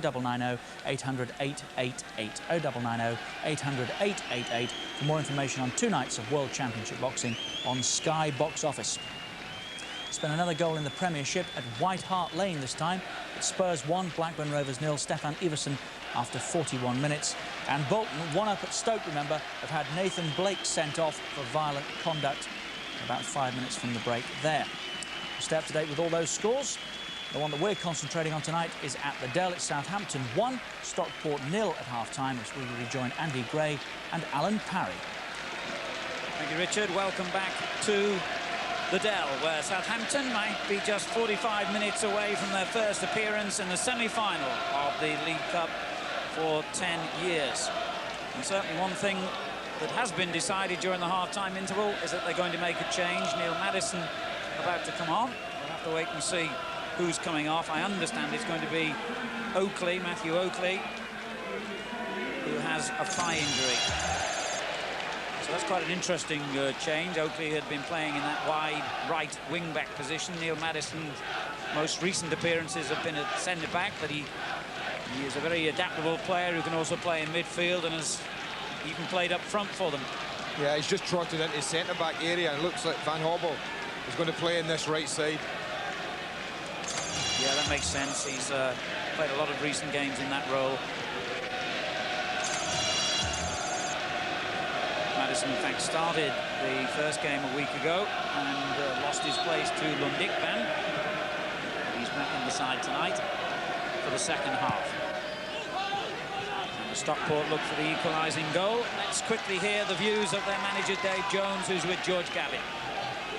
0990 800 888. 0990 800 888 for more information on 2 nights of World Championship boxing on Sky Box Office. It's been another goal in the Premiership at White Hart Lane this time. It's Spurs 1, Blackburn Rovers 0. Stefan Iversen after 41 minutes. And Bolton, 1 up at Stoke, remember, have had Nathan Blake sent off for violent conduct. About 5 minutes from the break there. Stay up to date with all those scores. The one that we're concentrating on tonight is at the Dell. It's Southampton 1, Stockport 0 at half-time, as we rejoin Andy Gray and Alan Parry. Thank you, Richard. Welcome back to the Dell, where Southampton might be just 45 minutes away from their first appearance in the semi-final of the League Cup for 10 years. And certainly one thing that has been decided during the half-time interval is that they're going to make a change. Neil Maddison about to come on. We'll have to wait and see who's coming off. I understand it's going to be Oakley, Matthew Oakley, who has a thigh injury. So that's quite an interesting change. Oakley had been playing in that wide right wing-back position. Neil Maddison's most recent appearances have been at centre-back, but he is a very adaptable player who can also play in midfield and has even played up front for them. Yeah, he's just trotted into centre-back area and looks like Van Hobble is going to play in this right side. Yeah, that makes sense. He's played a lot of recent games in that role. Maddison, in fact, started the first game a week ago and lost his place to Lundikban. He's back in the side tonight for the second half. And Stockport look for the equalising goal. Let's quickly hear the views of their manager, Dave Jones, who's with George Gavin.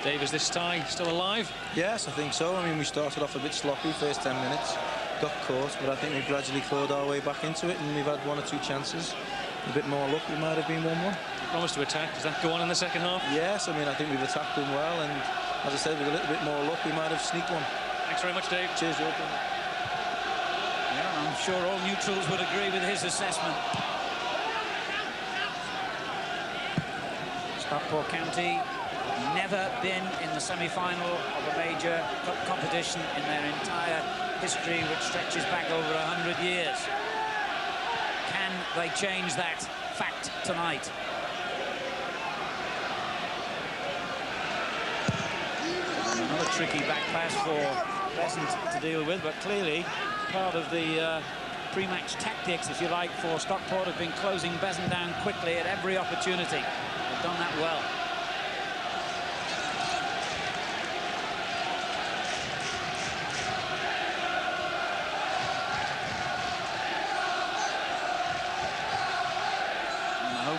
Dave, is this tie still alive? Yes, I think so. I mean, we started off a bit sloppy first 10 minutes, got caught, but I think we've gradually clawed our way back into it, and we've had 1 or 2 chances. A bit more luck, we might have been 1-1. You promised to attack. Does that go on in the second half? Yes, I mean, I think we've attacked them well, and as I said, with a little bit more luck, we might have sneaked one. Thanks very much, Dave. Cheers, Joe. Yeah, I'm sure all neutrals would agree with his assessment. Stockport County never been in the semi-final of a major cup competition in their entire history, which stretches back over 100 years. Can they change that fact tonight? Another tricky back pass for Besant to deal with, but clearly part of the pre-match tactics, if you like, for Stockport have been closing Besant down quickly at every opportunity. They've done that well.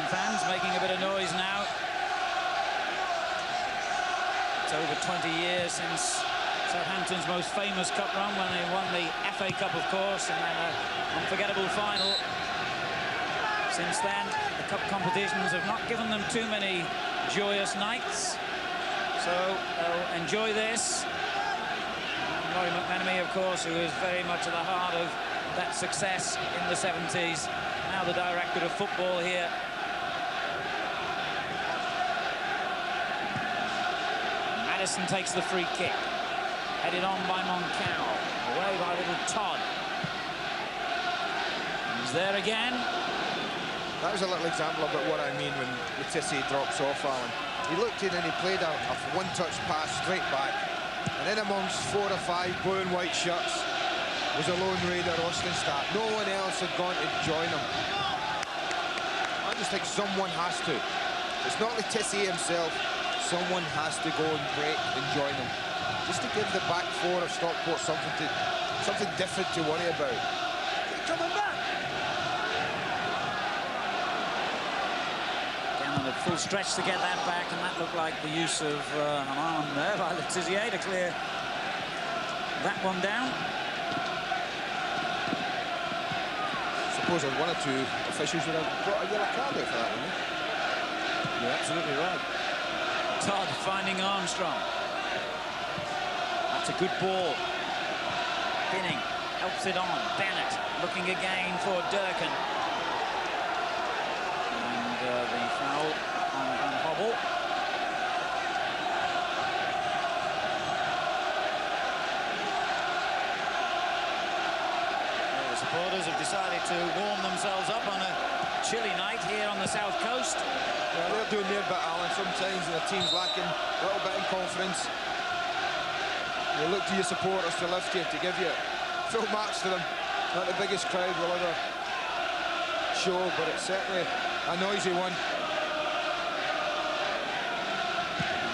Fans making a bit of noise now. It's over 20 years since Southampton's most famous cup run, when they won the FA Cup, of course, and then an unforgettable final. Since then, the cup competitions have not given them too many joyous nights, so they'll enjoy this. And Roy McMenemy, of course, who is very much at the heart of that success in the 70s, now the director of football here. Maddison takes the free kick. Headed on by Moncao. Away by little Todd. He's there again. That was a little example about what I mean when Letizia drops off, Alan. He looked in and he played a one-touch pass straight back. And in amongst 4 or 5 blue and white shirts was a lone raider, Ostenstadt. No one else had gone to join him. I just think someone has to. It's not Letizia himself. Someone has to go and break and join them, just to give the back 4 of Stockport something different to worry about. Keep coming back. Again on a full stretch to get that back, and that looked like the use of an arm there by Letizia to clear that one down. I suppose 1 or 2 officials would have brought a yellow card out for that, wouldn't they? You're absolutely right. Todd finding Armstrong. That's a good ball. Binning helps it on. Bennett looking again for Durkin. And the foul on Van Hobble. There was supporters have decided to warm themselves up on a chilly night here on the south coast. Yeah, they're doing their bit, Alan. Sometimes the team's lacking a little bit in confidence. You look to your supporters to lift you, to give you full marks to them. Not the biggest crowd will ever show, but it's certainly a noisy one.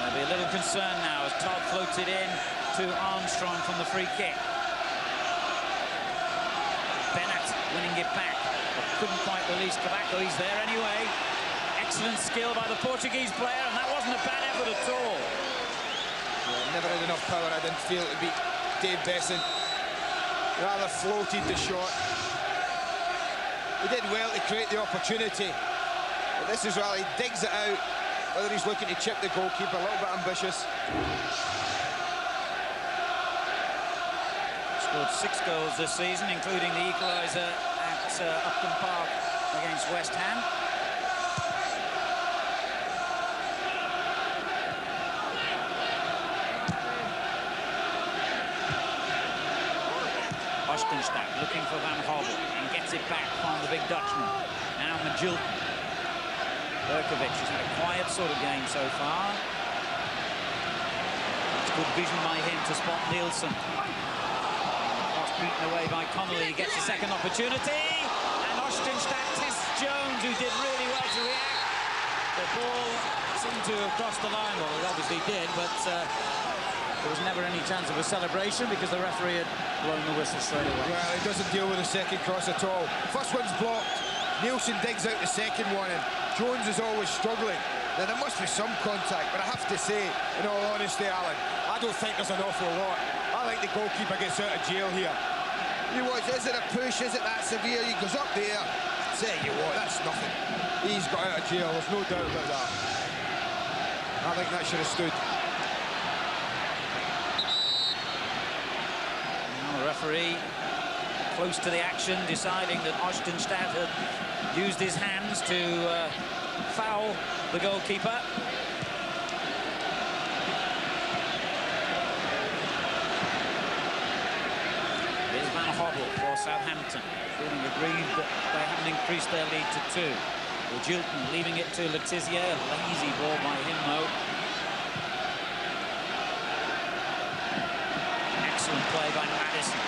There'll be a little concern now as Todd floats it in to Armstrong from the free kick. Bennett winning it back, but couldn't quite release Coca. He's there anyway. Excellent skill by the Portuguese player, and that wasn't a bad effort at all. Yeah, never had enough power, I didn't feel, to beat Dave Besson. Rather floated the shot. He did well to create the opportunity. But this is where he digs it out. Whether he's looking to chip the goalkeeper, a little bit ambitious. Scored 6 goals this season, including the equalizer at Upton Park against West Ham. Ostenstadt looking for Van Hobel and gets it back from the big Dutchman. Now Majilton. Berkovic has had a quiet sort of game so far. It's good vision by him to spot Nielsen. Cross beaten away by Connolly. He gets a second opportunity. And Ostenstadt tests Jones, who did really well to react. The ball seemed to have crossed the line. Well, it obviously did, but there was never any chance of a celebration because the referee had blown the whistle straight away. Well, he doesn't deal with the second cross at all. First one's blocked. Nielsen digs out the second one, and Jones is always struggling. Now, there must be some contact, but I have to say, in all honesty, Alan, I don't think there's an awful lot. I think the goalkeeper gets out of jail here. You watch, is it a push? Is it that severe? He goes up there. Say you what, that's nothing. He's got out of jail, there's no doubt about that. I think that should have stood. The referee close to the action, deciding that Ostenstadt had used his hands to foul the goalkeeper. Here's Van Hobel for Southampton, feeling aggrieved that they haven't increased their lead to 2. Majilton leaving it to Letizia, a lazy ball by him though. Excellent play by Madison.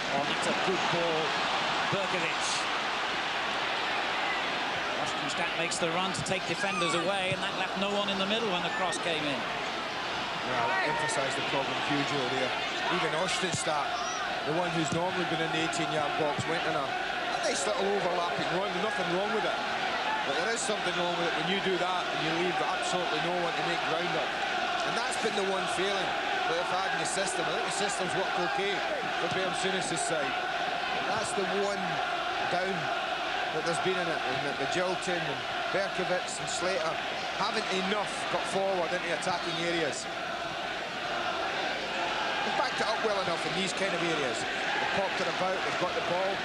Oh, that's a good ball. Berkovic. Ostenstadt makes the run to take defenders away, and that left no one in the middle when the cross came in. Well, that emphasised the problem hugely there. Even Ostenstadt, the one who's normally been in the 18-yard box, went in a nice little overlapping run. There's nothing wrong with it. But there is something wrong with it when you do that and you leave absolutely no one to make ground up. And that's been the one failing that they've had in the system. I think the system's worked okay for Graham Souness's side. And that's the one down that there's been in it. And that Majilton and Berkovic and Slater haven't enough got forward into attacking areas. They've backed it up well enough in these kind of areas. They've popped it about, they've got the ball.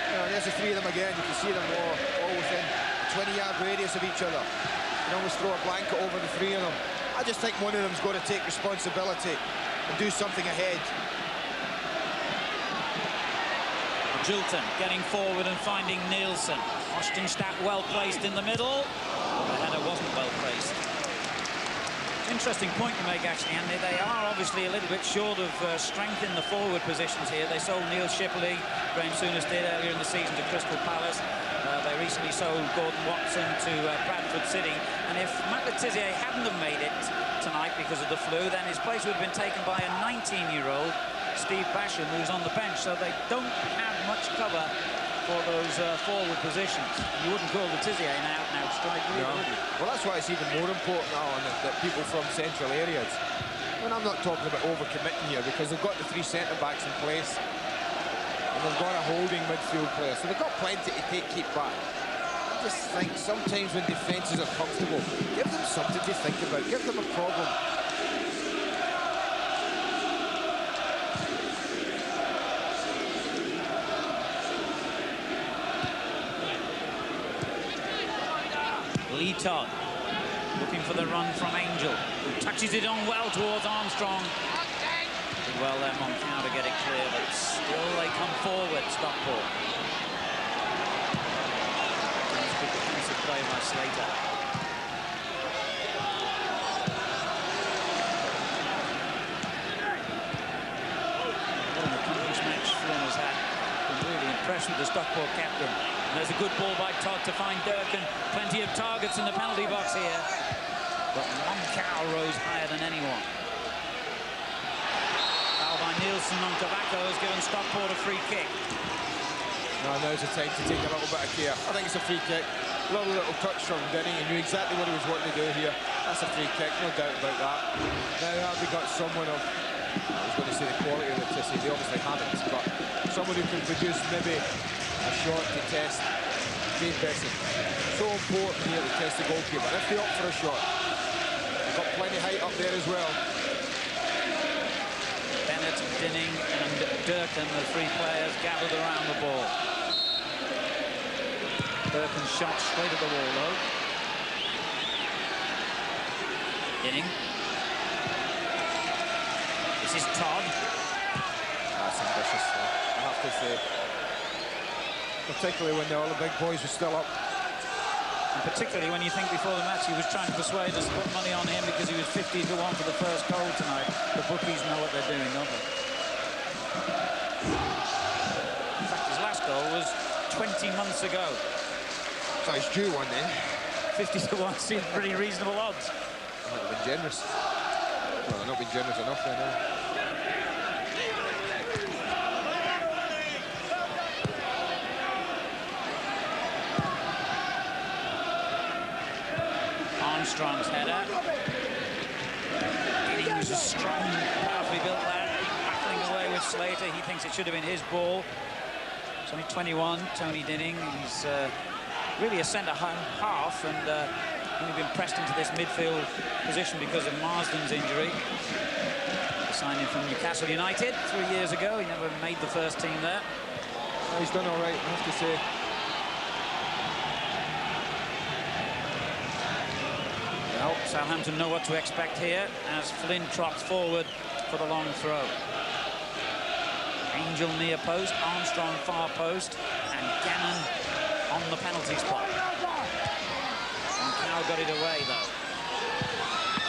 You know, there's the 3 of them again. You can see them all within a 20-yard radius of each other. You can almost throw a blanket over the 3 of them. I just think one of them's got to take responsibility and do something ahead. Majilton getting forward and finding Nielsen. Ostenstadt well placed in the middle. The header wasn't well placed. Interesting point to make, actually, Andy. They are obviously a little bit short of strength in the forward positions here. They sold Neil Shipley, Graham Souness did earlier in the season, to Crystal Palace. They recently sold Gordon Watson to Bradford City. And if Matt Letizia hadn't have made it tonight because of the flu, then his place would have been taken by a 19-year-old, Steve Basham, who's on the bench. So they don't have much cover for those forward positions. You wouldn't call Letizia an out-and-out striker, would you? Well, that's why it's even more important now that people from central areas. And I'm not talking about overcommitting here, because they've got the 3 centre-backs in place. And they've got a holding midfield player. So they've got plenty to keep back. I just think sometimes when defences are comfortable, give them something to think about. Give them a problem. Lee Todd looking for the run from Angel, who touches it on well towards Armstrong. well there, Moncau to get it clear, but still they come forward, Stockport. That's good defensive play by Slater. What an accomplished match Flynn has had. Been really impressed with the Stockport captain. And there's a good ball by Todd to find Durkin. Plenty of targets in the penalty box here. But Moncau rose higher than anyone. Foul by Nielsen on Tobacco has given Stockport a free kick. Now now's the time to take a little bit of care. I think it's a free kick. Lovely little touch from Denny. He knew exactly what he was wanting to do here. That's a free kick, no doubt about that. Now have we got someone of, I was going to say the quality of the Tissy, they obviously haven't, but someone who can produce maybe a shot to test Dave Besson. So important here to test the goalkeeper. If they opt for a shot, they've got plenty of height up there as well. Bennett, Dinning and Durkin, the three players gathered around the ball. Durkin shot straight at the wall though. Dinning. This is Todd. That's ambitious, I have to say. Particularly when all the big boys were still up. And particularly when you think before the match he was trying to persuade us to put money on him because he was 50 to 1 for the first goal tonight. The bookies know what they're doing, don't they? In fact, his last goal was 20 months ago. So he's due one then. 50 to 1 seems pretty reasonable odds. Might have been generous. Well, they're not been generous enough then, Armstrong's header. Innings is strong, powerfully built there. Battling away with Slater. He thinks it should have been his ball. He's only 21, Tony Dinning. He's really a centre-half and only been pressed into this midfield position because of Marsden's injury. He signed him from Newcastle United 3 years ago. He never made the first team there. well, he's done all right, I have to say. Well, Southampton know what to expect here as Flynn trots forward for the long throw. Angel near post, Armstrong far post, and Gannon on the penalty spot. Moncau got it away though.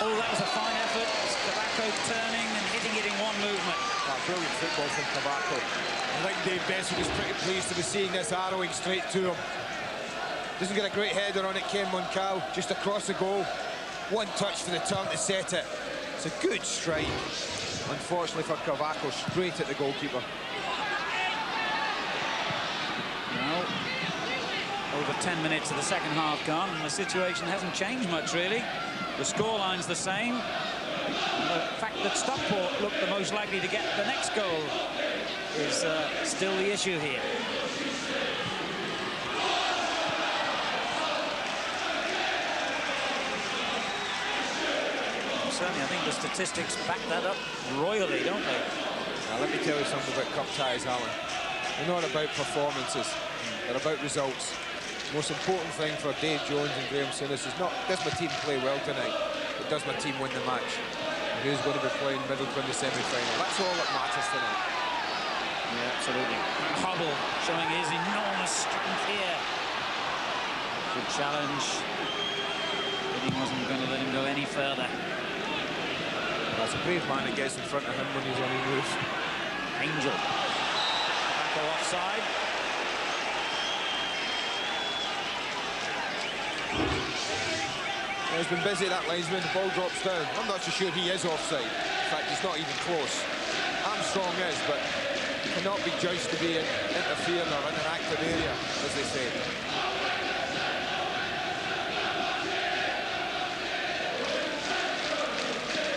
Oh, that was a fine effort. Tobacco turning and hitting it in one movement. Brilliant football from Tobacco. I think Dave Besson was pretty pleased to be seeing this arrowing straight to him. Doesn't get a great header on it, Ken Moncau, just across the goal. One touch for the turn to set it. It's a good strike. Unfortunately for Tobacco, straight at the goalkeeper. Well, over 10 minutes of the second half gone, and the situation hasn't changed much, really. The scoreline's the same. And the fact that Stockport looked the most likely to get the next goal is still the issue here. Certainly, I think the statistics back that up royally, don't they? Now, let me tell you something about cup ties, Alan. They're not about performances. They're about results. The most important thing for Dave Jones and Graham Souness is not, does my team play well tonight, but does my team win the match? And who's going to be playing Middlesbrough in the semi-final? That's all that matters tonight. Yeah, absolutely. Hubble showing his enormous strength here. Good challenge. But he wasn't going to let him go any further. That's a brave man that gets in front of him when he's on his move. Angel. Tobacco offside. He's been busy, that linesman. The ball drops down. I'm not so sure he is offside. In fact, he's not even close. Armstrong is, but he cannot be judged to be interfering or in an active area, as they say.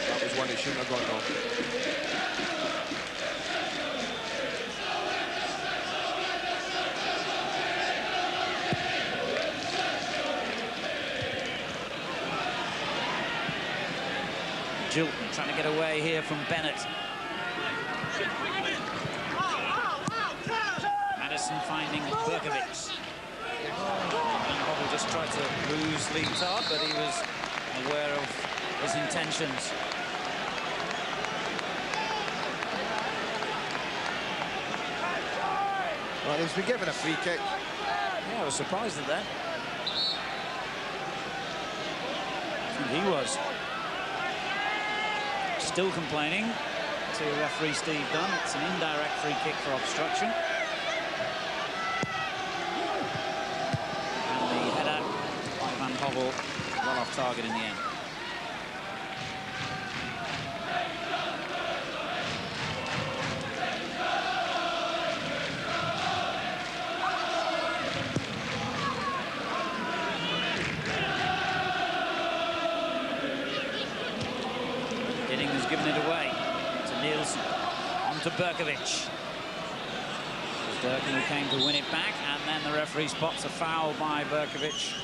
That was one that shouldn't have gone off. Jilton trying to get away here from Bennett. Madison finding Berkovic. Hubble just tried to lose Leetard, but he was aware of his intentions. Well, he's been given a free kick. Yeah, I was surprised at that. I think he was. Still complaining to referee Steve Dunn. It's an indirect free kick for obstruction. And the header by Van Hobble, well off target in the end. Given it away to Nielsen, on to Berkovic. It's Durkin who came to win it back, and then the referee spots a foul by Berkovic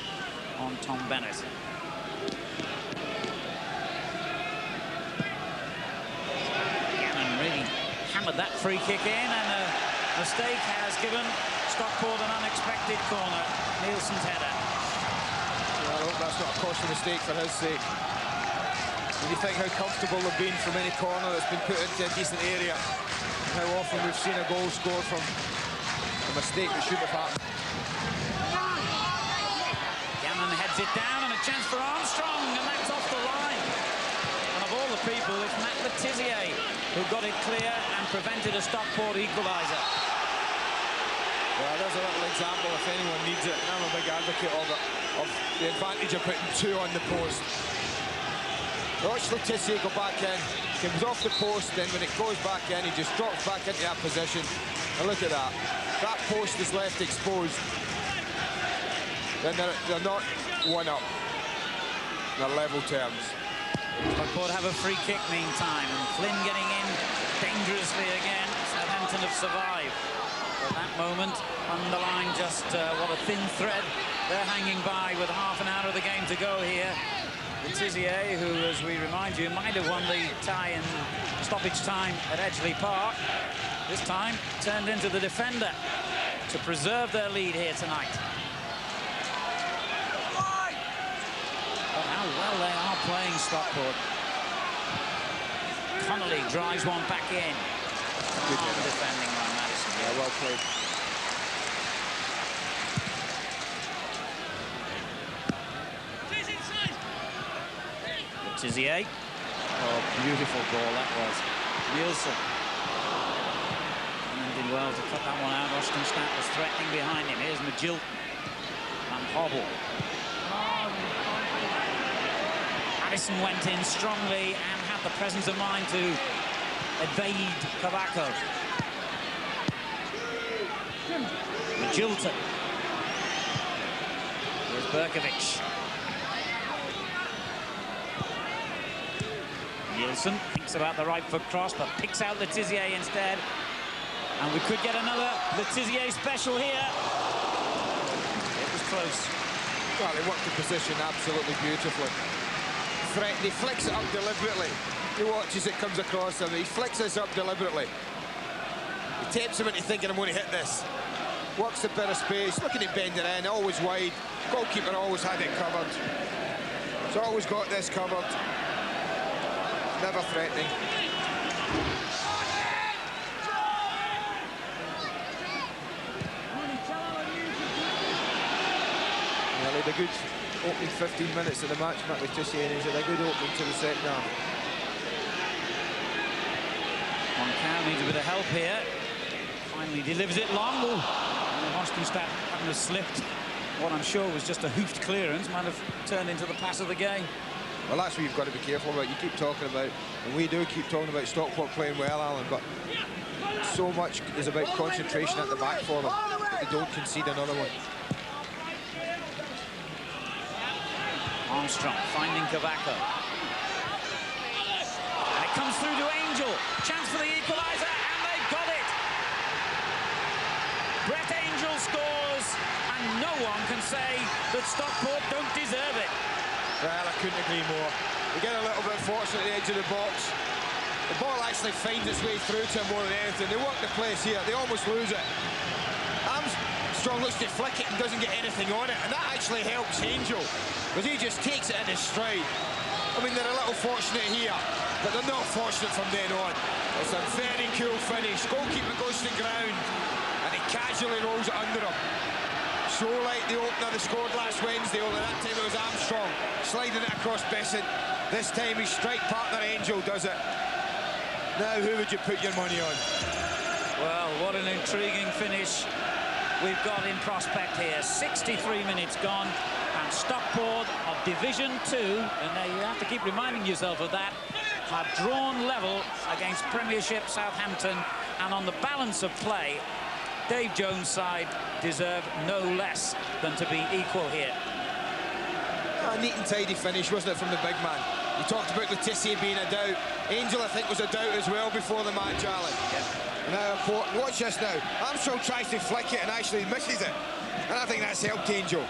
on Tom Bennett. Gannon really hammered that free kick in, and a mistake has given Stockport an unexpected corner. Nielsen's header. Well, I hope that's not a costly mistake for his sake. When you think how comfortable they've been from any corner that's been put into a decent area, and how often we've seen a goal scored from a mistake that shouldn't have happened. Gannon heads it down, and a chance for Armstrong, and that's off the line. And of all the people, it's Matt Letizia who got it clear and prevented a Stockport equaliser. Well, there's a little example if anyone needs it, and I'm a big advocate of it, of the advantage of putting two on the post. Watch Letizia go back in, comes off the post, then when it goes back in, he just drops back into that position. And look at that. That post is left exposed. Then they're not one up. They're level terms. Stockport have a free kick meantime, and Flynn getting in dangerously again. Southampton have survived. At that moment, underline just what a thin thread they're hanging by with half an hour of the game to go here. Letizia, who, as we remind you, might have won the tie in stoppage time at Edgeley Park, this time turned into the defender to preserve their lead here tonight. But how well they are playing, Stockport. Connolly drives one back in. Good defending by Madison. Yeah, well played. Letizia. Oh, beautiful ball that was. Nielsen. And did well to cut that one out. Ostenstadt was threatening behind him. Here's Magil. And Hobble. Addison went in strongly and had the presence of mind to evade Coca. Magilton. Here's Berkovic. Nielsen thinks about the right foot cross, but picks out Letizia instead. And we could get another Letizia special here. It was close. Well, he worked the position absolutely beautifully. He flicks it up deliberately. He watches it, comes across him. He flicks this up deliberately. He tempts him into thinking, I'm going to hit this. Works a bit of space, looking to bend it in, always wide. Goalkeeper always had it covered. He's always got this covered. Never threatening. Well, he had a good opening 15 minutes of the match, Matt Letizia, and he's had a good opening to the second half. Moncao needs a bit of help here. Finally delivers it long. And Ostenstadt having slipped. What I'm sure was just a hoofed clearance might have turned into the pass of the game. Well, that's what you've got to be careful about. You keep talking about, and we do keep talking about Stockport playing well, Alan, but so much is about concentration at the back for them that they don't concede another one. Armstrong finding Coca. And it comes through to Angel. Chance for the equaliser, and they've got it. Brett Angel scores, and no one can say that Stockport don't deserve it. Well, I couldn't agree more. They get a little bit fortunate at the edge of the box. The ball actually finds its way through to him more than anything. They work the place here. They almost lose it. Armstrong looks to flick it and doesn't get anything on it, and that actually helps Angel, because he just takes it in his stride. I mean, they're a little fortunate here, but they're not fortunate from then on. It's a very cool finish. Goalkeeper goes to the ground, and he casually rolls it under him. So like the opener they scored last Wednesday, only that time it was Armstrong sliding it across Besant. This time his strike partner Angel does it. Now who would you put your money on? Well, what an intriguing finish we've got in prospect here. 63 minutes gone, and Stockport of Division 2, and now you have to keep reminding yourself of that, have drawn level against Premiership Southampton, and on the balance of play, Dave Jones' side deserve no less than to be equal here. A neat and tidy finish, wasn't it, from the big man? You talked about Letizia being a doubt. Angel, I think, was a doubt as well before the match, Alan. Yeah. Now, watch this now. Armstrong tries to flick it and actually misses it. And I think that's helped Angel.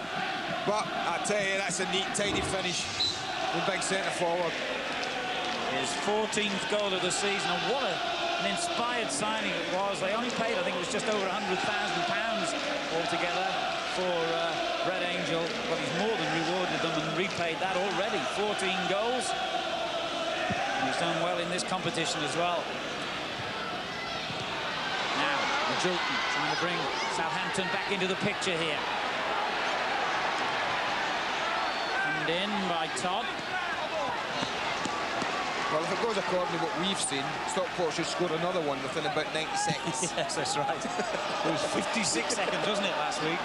But I tell you, that's a neat, tidy finish. The big centre forward. His 14th goal of the season, and what an inspired signing it was. They only paid, I think it was just over £100,000 altogether for Red Angel. But he's more than rewarded them and repaid that already. 14 goals. And he's done well in this competition as well. Now, Jolton trying to bring Southampton back into the picture here. Hemmed in by Todd. Well, if it goes according to what we've seen, Stockport should score another one within about 90 seconds. Yes, that's right. It was 56 seconds, wasn't it, last week?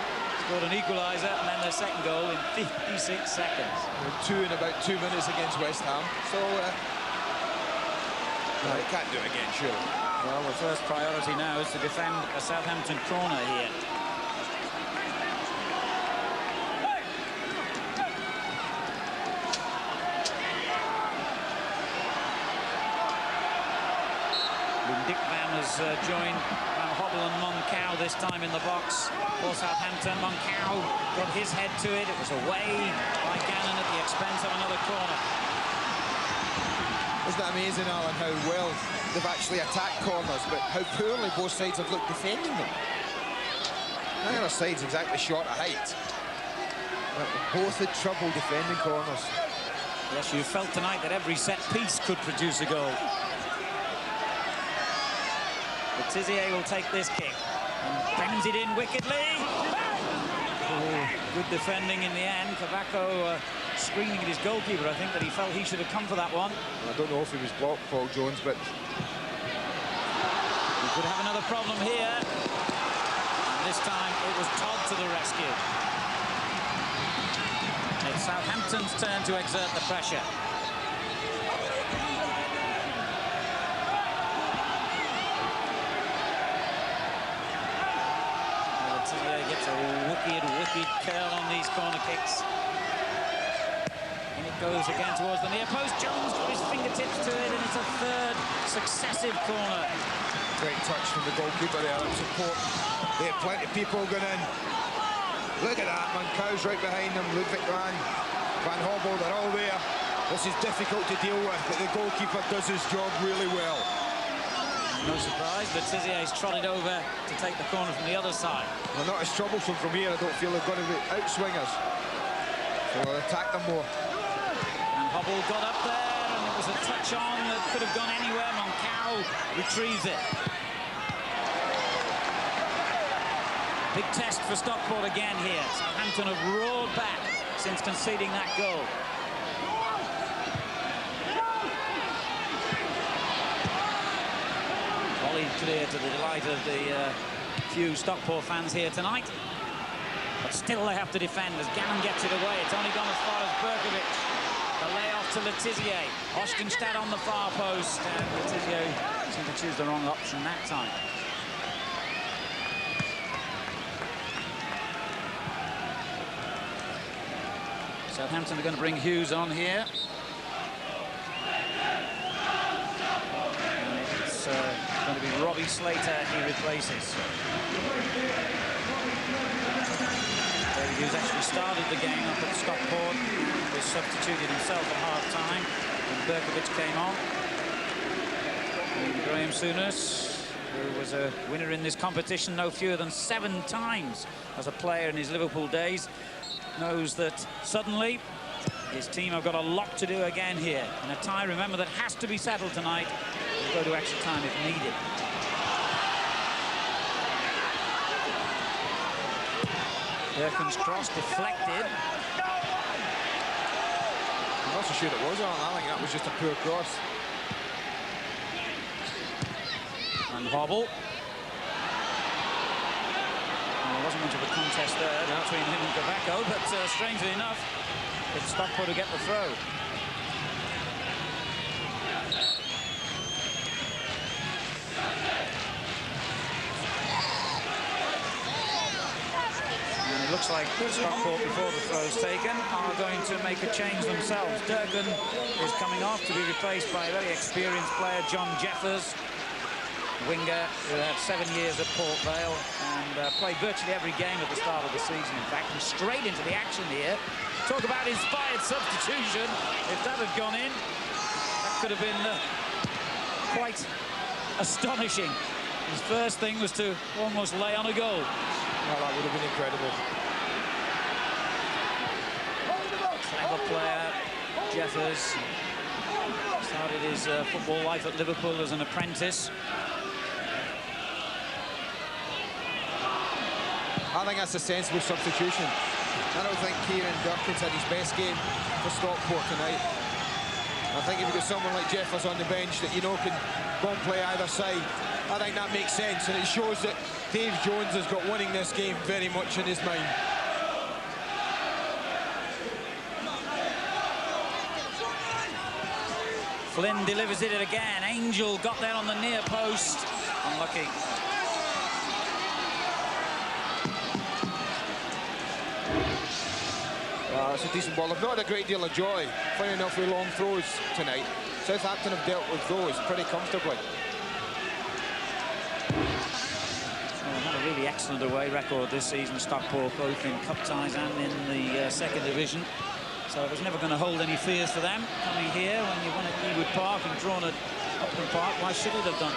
Scored an equaliser and then their second goal in 56 seconds. Two in about 2 minutes against West Ham. So, no, he can't do it again, surely. Well, the first priority now is to defend a Southampton corner here. Joined Van Hobble and Moncau this time in the box for Southampton. Moncau got his head to it. It was away by Gannon at the expense of another corner. Isn't that amazing, Alan, how well they've actually attacked corners, but how poorly both sides have looked defending them. Neither side's exactly short of height. But both had trouble defending corners. Yes, you felt tonight that every set piece could produce a goal. Tizier will take this kick and bangs it in wickedly. Oh, good defending in the end. Coca screaming at his goalkeeper, I think, that he felt he should have come for that one. I don't know if he was blocked, Paul Jones, but we could have another problem here. And this time it was Todd to the rescue. It's Southampton's turn to exert the pressure. Gets a wicked curl on these corner kicks. And it goes again towards the near post. Jones got his fingertips to it, and it's a third successive corner. Great touch from the goalkeeper there. That's important. They had plenty of people going in. Look at that, Mancau's right behind them. Ludwig Van Hobble, they're all there. This is difficult to deal with, but the goalkeeper does his job really well. No surprise, but Tizier's trotted over to take the corner from the other side. They're not as troublesome from here. I don't feel they're going to be outswingers. So they'll attack them more. And Hobble got up there, and it was a touch on that could have gone anywhere. Moncau retrieves it. Big test for Stockport again here. Southampton have roared back since conceding that goal. Clear to the delight of the few Stockport fans here tonight. But still they have to defend as Gannon gets it away. It's only gone as far as Berkovic. The layoff to Letizia. Ostenstad on the far post. And Letizia seemed to choose the wrong option that time. Southampton are going to bring Hughes on here. Going to be Robbie Slater he replaces. David Hughes actually started the game up at Stockport. He substituted himself at half-time when Berkovic came on. And Graham Souness, who was a winner in this competition no fewer than 7 times as a player in his Liverpool days, knows that suddenly his team have got a lot to do again here. In a tie, remember, that has to be settled tonight. We'll go to extra time if needed. Durkin's cross deflected. I'm not so sure it was, Alan. I think that was just a poor cross. And Hobble. Well, there wasn't much of a contest there between him and Coca, but strangely enough, it's Stockport to get the throw. And it looks like Stockport, before the throw's taken, are going to make a change themselves. Durkin is coming off to be replaced by a very experienced player, John Jeffers, winger who had 7 years at Port Vale and played virtually every game at the start of the season, in fact, and straight into the action here. Talk about inspired substitution. If that had gone in, that could have been quite astonishing. His first thing was to almost lay on a goal. Well, that would have been incredible. Clever player, Jeffers. Started his football life at Liverpool as an apprentice. I think that's a sensible substitution. I don't think Kieran Durkin's had his best game for Stockport tonight. I think if you've got someone like Jeffers on the bench that you know can go and play either side, I think that makes sense, and it shows that Dave Jones has got winning this game very much in his mind. Flynn delivers it again. Angel got there on the near post. Unlucky. It's a decent ball. They've not had a great deal of joy finding enough with long throws tonight. Southampton have dealt with those pretty comfortably. Well, had a really excellent away record this season, Stockport, both in cup ties and in the second division. So it was never going to hold any fears for them coming here when you won at Ewood Park and drawn at Upton Park. Why should it have done?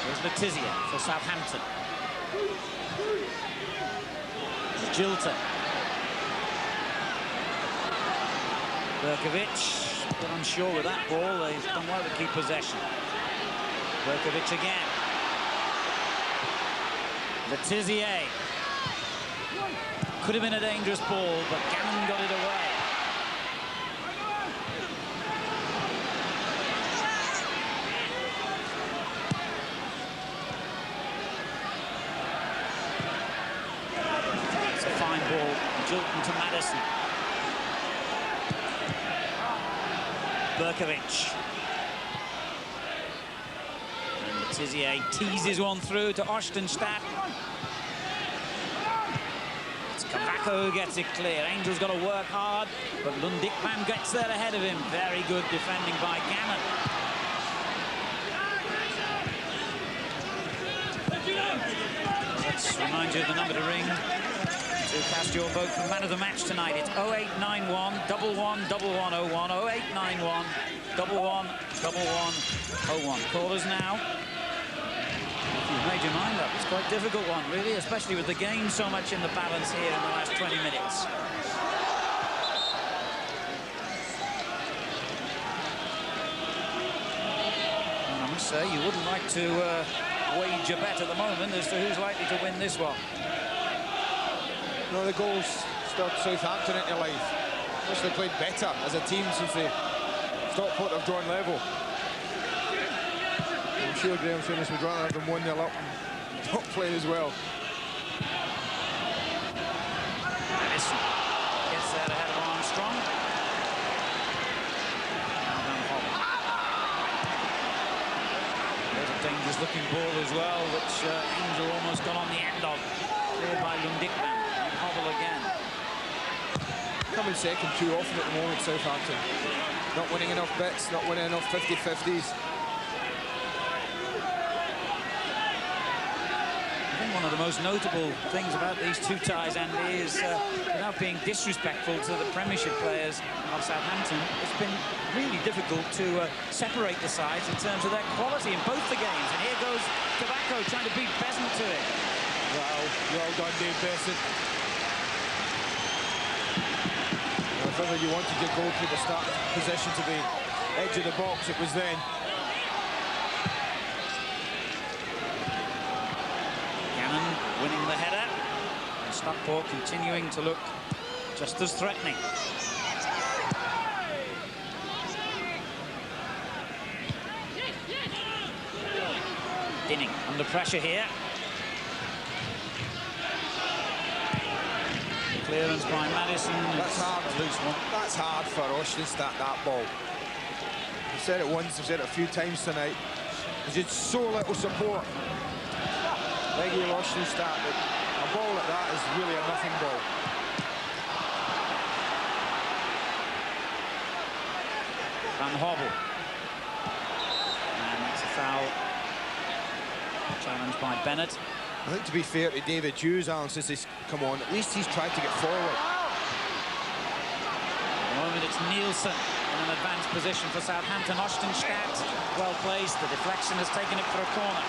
There's Letizia for Southampton. Jilton. Berkovic, a bit unsure with that ball. They've done well to keep possession. Berkovic again. Letizia. Could have been a dangerous ball, but Gannon got it away. It's a fine ball. Jilton to Madison. Berkovic. And Letizia teases one through to Ostenstadt. Coca who gets it clear. Angel's got to work hard, but Lundikman gets there ahead of him. Very good defending by Gannon. Let's remind you of the number to ring to cast your vote for man of the match tonight. It's 0891 111101, 0891 111101. Callers now. You've made your mind up. It's quite a difficult one, really, especially with the game so much in the balance here in the last 20 minutes. And I must say, you wouldn't like to wage a bet at the moment as to who's likely to win this one. No, the goals start Southampton into life. Wish they played better as a team since they Stockport have drawn level. I'm sure Graham Souness would rather have them 1-0 up and not play as well. Madison gets there ahead of Armstrong. Now then Hobble. There's a dangerous looking ball as well, which Angel almost got on the end of. Cleared by Lundikman. And Hobble again. Coming second too often at the moment, Southampton. Not winning enough bets, not winning enough 50-50s. One of the most notable things about these two ties, Andy, is without being disrespectful to the Premiership players of Southampton, it's been really difficult to separate the sides in terms of their quality in both the games. And here goes Coca trying to beat Besant to it. Well done, Dave Besant. Well, if ever you wanted your goalkeeper start position to the edge of the box, it was then. winning the header. And Stockport continuing to look just as threatening. Dinning under pressure here. Clearance by Madison. That's hard. A loose one. That's hard for Ostenstadt, that ball. I've said it once, I've said it a few times tonight. There's just so little support. Legia Ostenstadt, a ball like that is really a nothing ball. Van Hobble. And that's a foul. Challenged by Bennett. I think to be fair to David Hughes, Alan, since he's come on, at least he's tried to get forward. At the moment it's Nielsen in an advanced position for Southampton. Ostenstadt well placed. The deflection has taken it for a corner.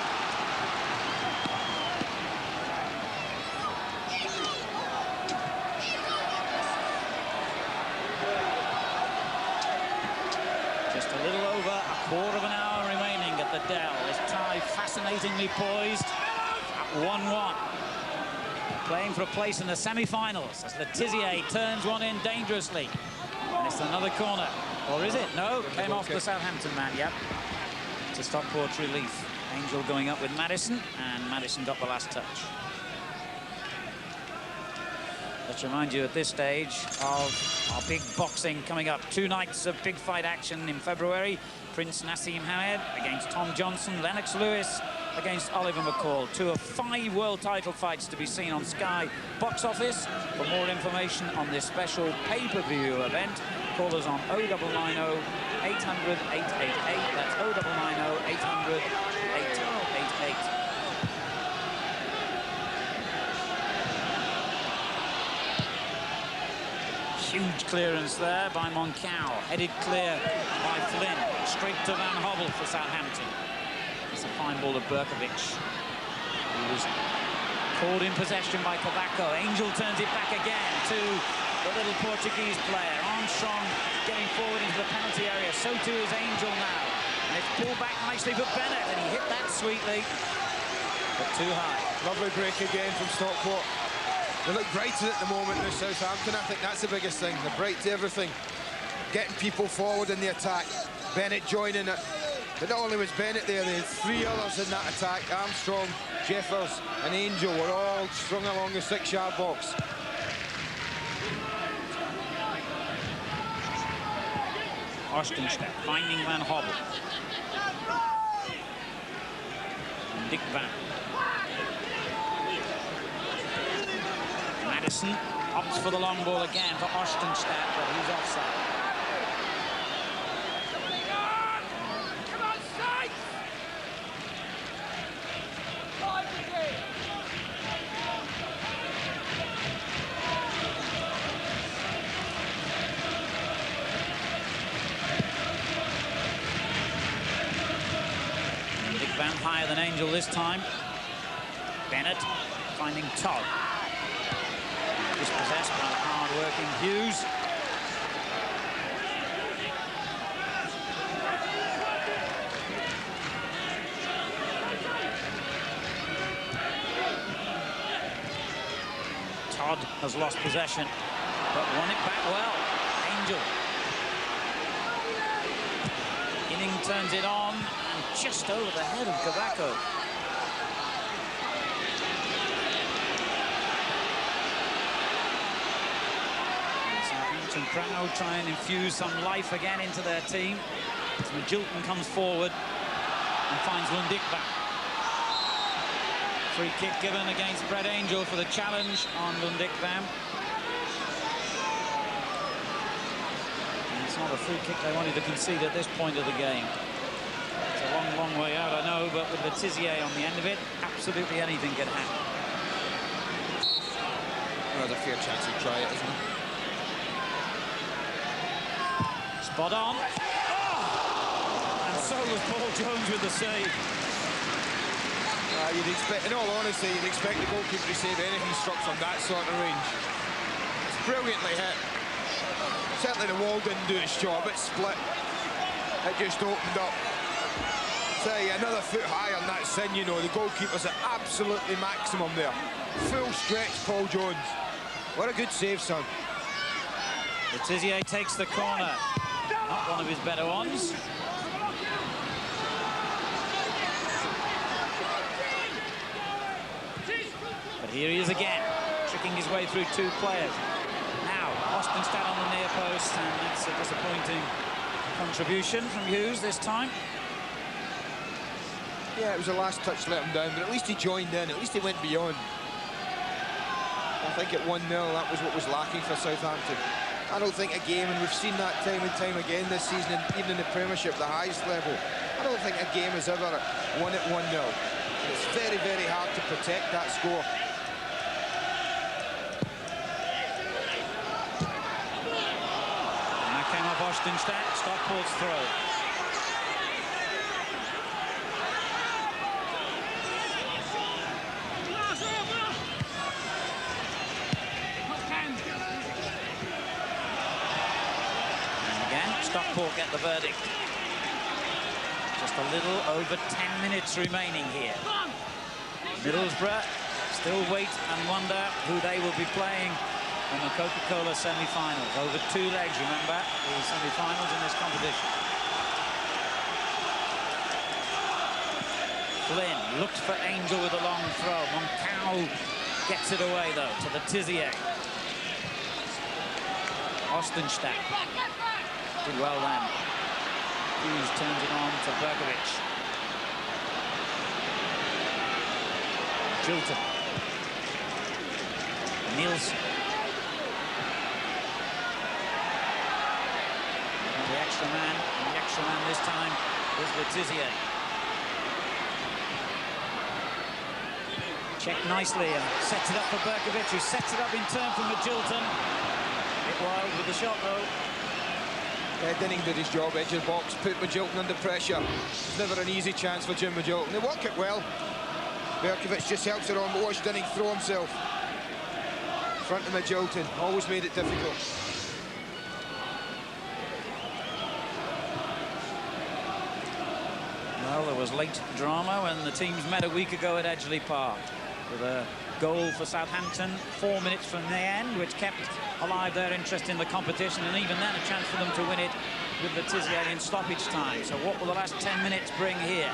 Just a little over a quarter of an hour remaining at the Dell. This tie fascinatingly poised at 1-1. Playing for a place in the semi-finals as Letizia turns one in dangerously. And it's another corner. Or is it? No, came off the Southampton man, yep. To Stockport's relief. Angel going up with Madison, and Madison got the last touch. Let's remind you at this stage of our big boxing coming up. 2 nights of big fight action in February. Prince Nassim Hamed against Tom Johnson. Lennox Lewis against Oliver McCall. 2 of 5 world title fights to be seen on Sky Box Office. For more information on this special pay-per-view event, call us on 0990 800 888. That's 0990 800 888. Huge clearance there by Moncau. Headed clear by Flynn. Straight to Van Hobble for Southampton. It's a fine ball of Berkovic. He was caught in possession by Coca. Angel turns it back again to the little Portuguese player. Armstrong getting forward into the penalty area. So too is Angel now. And it's pulled back nicely for Bennett, and he hit that sweetly, but too high. Lovely break again from Stockport. They look brighter at the moment in Southampton. I think that's the biggest thing. They're bright to everything. Getting people forward in the attack. Bennett joining it. But not only was Bennett there, they had 3 others in that attack. Armstrong, Jeffers and Angel were all strung along the 6-yard box. Ostenstadt finding Van Hobble. And Dick Van. Madison opts for the long ball again for Ostenstadt, but he's offside. Dick Van higher than Angel this time. Bennett finding Todd. Dispossessed by the hard-working Hughes. Todd has lost possession, but won it back well. Angel. Inning turns it on, and just over the head of Coca. And Proud try and infuse some life again into their team. As Magilton comes forward and finds Lundikva. Free kick given against Brett Angel for the challenge on Lundikva. It's not a free kick they wanted to concede at this point of the game. It's a long, long way out, I know, but with Letizia on the end of it, absolutely anything can happen. Well, there's a fair chance he'd try it, isn't it? Spot on. Oh! And so was Paul Jones with the save. You'd expect, in all honesty, you'd expect the goalkeeper to save anything struck from that sort of range. It's brilliantly hit. Certainly the wall didn't do its job. It split. It just opened up. Say another foot higher, and that's in, you know. The goalkeeper's at absolutely maximum there. Full stretch, Paul Jones. What a good save, son. Letizia takes the corner. Not one of his better ones. But here he is again, tricking his way through two players. Now, Ostenstad on the near post, and that's a disappointing contribution from Hughes this time. Yeah, it was the last touch let him down, but at least he joined in, at least he went beyond. I think at 1-0, that was what was lacking for Southampton. I don't think a game, and we've seen that time and time again this season, and even in the Premiership, the highest level, I don't think a game is ever won at 1-0. It's very, very hard to protect that score. And that came off Ostenstad, Stockport's throw. Stockport get the verdict. Just a little over 10 minutes remaining here. Middlesbrough still wait and wonder who they will be playing in the Coca-Cola semi-finals. Over 2 legs, remember, the semi-finals in this competition. Flynn looked for Angel with a long throw. Moncau gets it away, though, to the Tizier. Ostenstad. Did well then. Hughes turns it on to Berkovic. Jilton. Nielsen. And the extra man, and the extra man this time is Letizia. Checked nicely and sets it up for Berkovic, who sets it up in turn for Jilton. Hit wild with the shot though. Denning did his job, edge of the box, put Magilton under pressure. It's never an easy chance for Jim Magilton. They work it well. Berkovic just helps it on, but watch Denning throw himself. In front of Magilton, always made it difficult. Well, there was late drama when the teams met a week ago at Edgeley Park. With a goal for Southampton 4 minutes from the end, which kept alive their interest in the competition, and even then a chance for them to win it with Letizia in stoppage time. So what will the last 10 minutes bring here?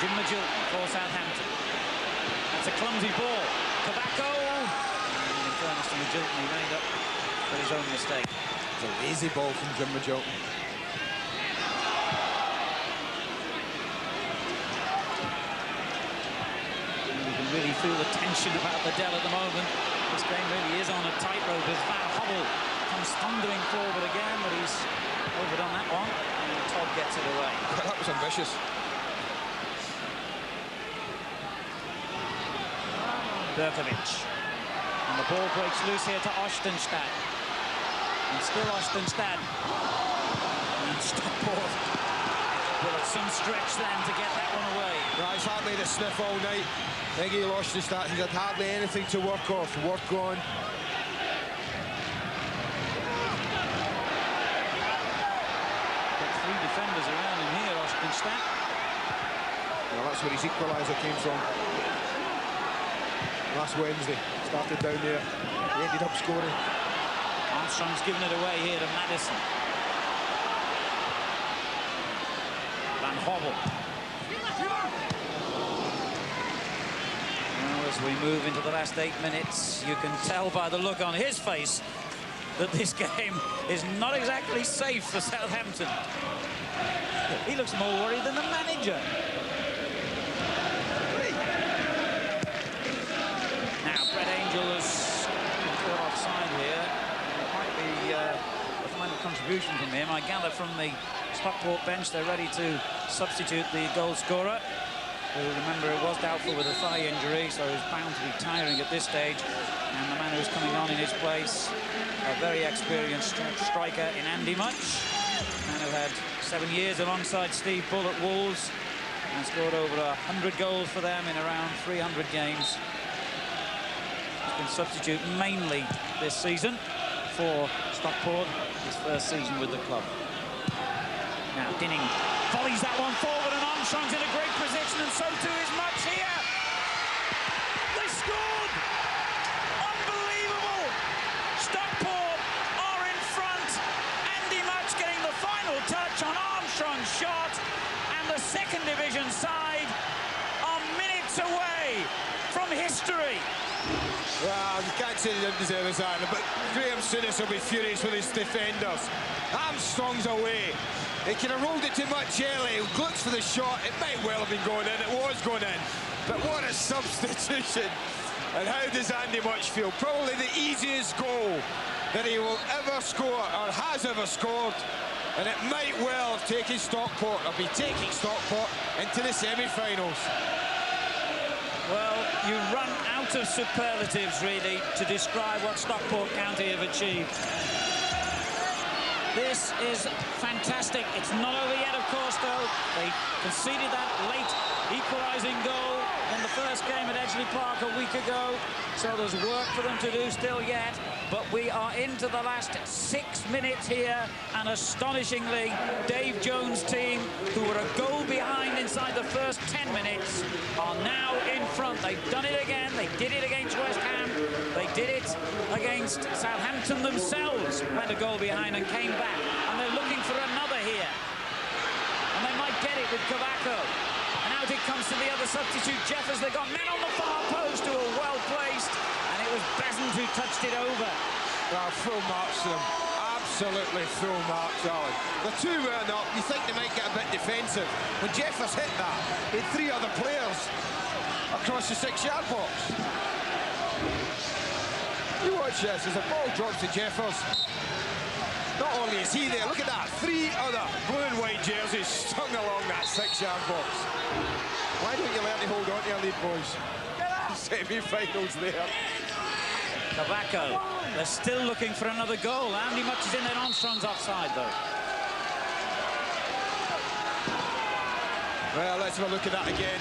Jim Magilton for Southampton. That's a clumsy ball. Tobacco! And in fairness to Magilton, he made up for his own mistake. It's a lazy ball from Jim Magilton. Really feel the tension about the Dell at the moment. This game really is on a tightrope as Van Hobble comes thundering forward again, but he's overdone that one, and Todd gets it away. That was ambitious. Berkovic. And the ball breaks loose here to Ostenstad. And still Ostenstad. And Stockport. Well, it's some stretch then to get that one away. Right, he's hardly had a sniff all night. I think he lost the start. He's had hardly anything to work off. Work on. Got 3 defenders around him here, Ostenstad. Well, that's where his equalizer came from. Last Wednesday. Started down there. He ended up scoring. Armstrong's given it away here to Madison. Van Hobble. Well, as we move into the last 8 minutes, you can tell by the look on his face that this game is not exactly safe for Southampton. He looks more worried than the manager. Now, Brett Angel has caught offside here. It might be a final contribution from him. I gather from the Stockport bench they're ready to substitute the goal scorer, who, remember, it was doubtful with a thigh injury, so he's bound to be tiring at this stage. And the man who's coming on in his place, a very experienced striker in Andy Much, a man who had 7 years alongside Steve Bull at Wolves and scored over 100 goals for them in around 300 games. He's been substitute mainly this season for Stockport, his first season with the club. Now Dinning volleys that one forward, and Armstrong's in a great position, and so too is Much here. They scored! Unbelievable! Stockport are in front. Andy Much getting the final touch on Armstrong's shot, and the second division side are minutes away from history. Well, you can't say they didn't deserve his honor, but Graham Souness will be furious with his defenders. Armstrong's away. He could have rolled it too much early. Looks for the shot. It might well have been going in. It was going in. But what a substitution. And how does Andy Much feel? Probably the easiest goal that he will ever score, or has ever scored. And it might well have taken Stockport, or be taking Stockport into the semi-finals. Well, you run out of superlatives, really, to describe what Stockport County have achieved. This is fantastic. It's not over yet, of course, though. They conceded that late equalising goal in the first game at Edgeley Park a week ago. So there's work for them to do still yet. But we are into the last 6 minutes here, and astonishingly, Dave Jones' team, who were a goal behind inside the first 10 minutes, are now in front. They've done it again. They did it against West Ham. They did it against Southampton themselves. Went a goal behind and came back. And they're looking for another here. And they might get it with Coca. And out it comes to the other substitute, Jeffers. They've got men on the far post who are well placed. And it was Besant who touched it over. Well, full marks to them. Absolutely full marks, Alan. The two weren't up. You think they might get a bit defensive. When Jeffers hit that, he had 3 other players across the 6-yard box. You watch this, as the ball drops to Jeffers. Not only is he there, look at that, 3 other blue and white jerseys strung along that 6-yard box. Why don't you learn to hold on to your lead, boys? Semi-finals there. Coca. They're still looking for another goal. Andy Much is in there. Armstrong's offside, though. Well, let's have a look at that again.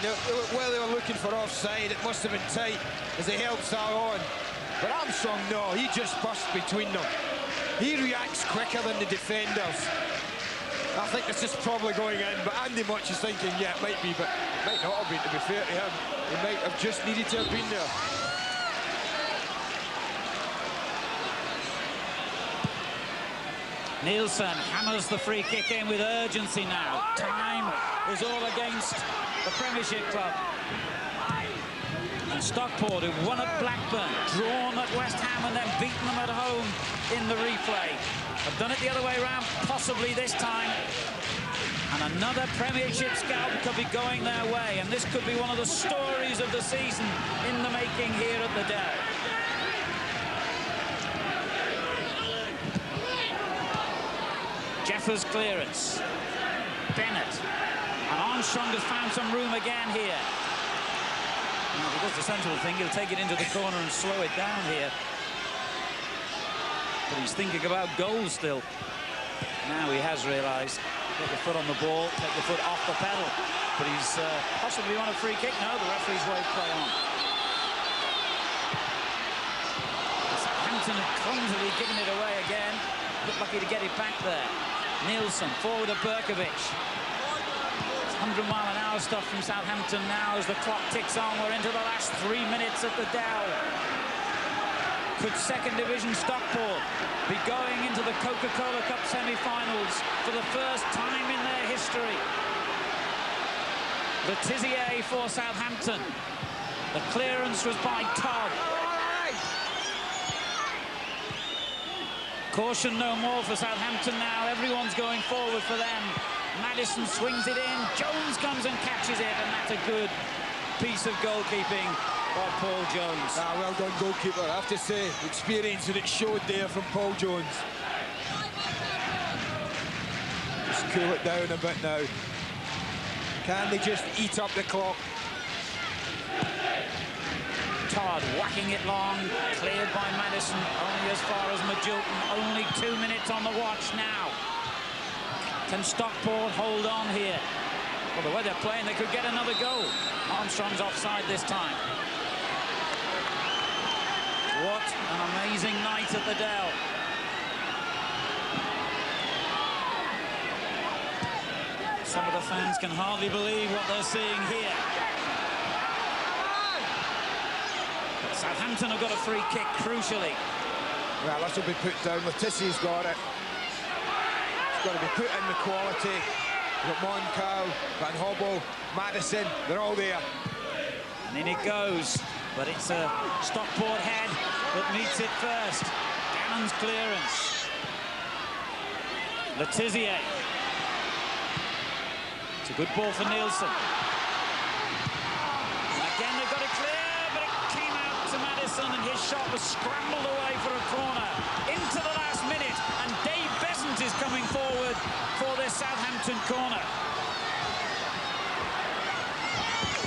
While they were looking for offside, it must have been tight as they held Sal on. But Armstrong, no, he just burst between them. He reacts quicker than the defenders. I think this is probably going in, but Andy Much is thinking, yeah, it might be, but it might not have been, to be fair to him. He might have just needed to have been there. Nielsen hammers the free kick in with urgency now. Time is all against the Premiership club. And Stockport, who've won at Blackburn, drawn at West Ham and then beaten them at home in the replay, have done it the other way around, possibly this time. And another Premiership scalp could be going their way, and this could be one of the stories of the season in the making here at the Dell. Jeffers' clearance. Bennett. And Armstrong has found some room again here. Now, if he does the sensible thing, he'll take it into the corner and slow it down here. But he's thinking about goals still. Now he has realised. Take the foot on the ball, take the foot off the pedal. But he's possibly on a free kick. No, the referee's won't play on. Southampton have clumsily given it away again. Looked lucky to get it back there. Nielsen forward to Berkovic. It's 100-mile-an-hour stuff from Southampton now as the clock ticks on. We're into the last 3 minutes at the Dow. Could second division Stockport be going into the Coca-Cola Cup semi-finals for the first time in their history? The Tizier for Southampton. The clearance was by Todd. Caution no more for Southampton now. Everyone's going forward for them. Madison swings it in. Jones comes and catches it, and that's a good piece of goalkeeping by Paul Jones. Well done, goalkeeper. I have to say, experience, and it showed there from Paul Jones. Just cool it down a bit now. Can they just eat up the clock? Todd whacking it long, cleared by Madison, only as far as Majilton. Only 2 minutes on the watch now. Can Stockport hold on here? Well, the way they're playing, they could get another goal. Armstrong's offside this time. What an amazing night at the Dell. Some of the fans can hardly believe what they're seeing here. But Southampton have got a free kick, crucially. Well, this will be put down. Letizzia's got it. It's got to be put in with quality. You've got Moncow, Van Hobble, Madison, they're all there. And in it goes, but it's a Stockport head that meets it first. Gannon's clearance. Letizia. It's a good ball for Nielsen. And again, they've got it clear, but it came out to Madison, and his shot was scrambled away for a corner into the last minute, and Dave Besant is coming forward for this Southampton corner.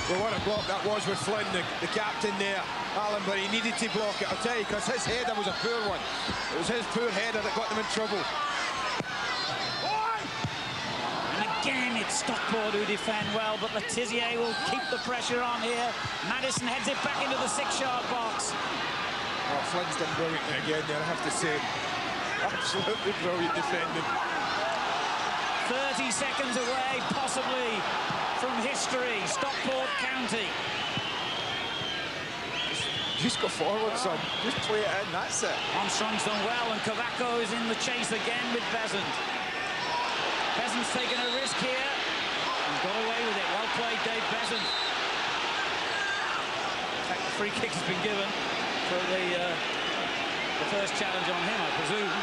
Well, what a block that was with Flynn, the captain there, Alan, but he needed to block it, I'll tell you, because his header was a poor one. It was his poor header that got them in trouble. And again, it's Stockport who defend well, but Letizia will keep the pressure on here. Madison heads it back into the 6-yard box. Oh, Flynn's done brilliantly again there, I have to say. Absolutely brilliant defending. 30 seconds away, possibly, from history. Stockport County. Just go forward, son. Just play it in, that's it. Armstrong's done well, and Coca is in the chase again with Besant. Besant's taken a risk here and got away with it. Well played, Dave Besant. In fact, the free kick has been given for the first challenge on him, I presume.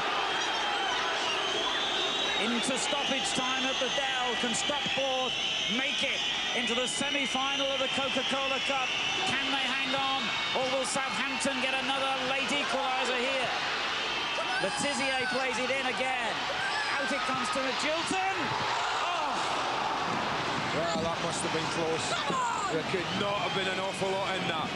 Into stoppage time at the Dell. Can Stockport make it into the semi-final of the Coca-Cola Cup? Can they hang on, or will Southampton get another late equalizer here? Letizia plays it in again. Out it comes to Gilton. Oh! Well, that must have been close. There could not have been an awful lot in that.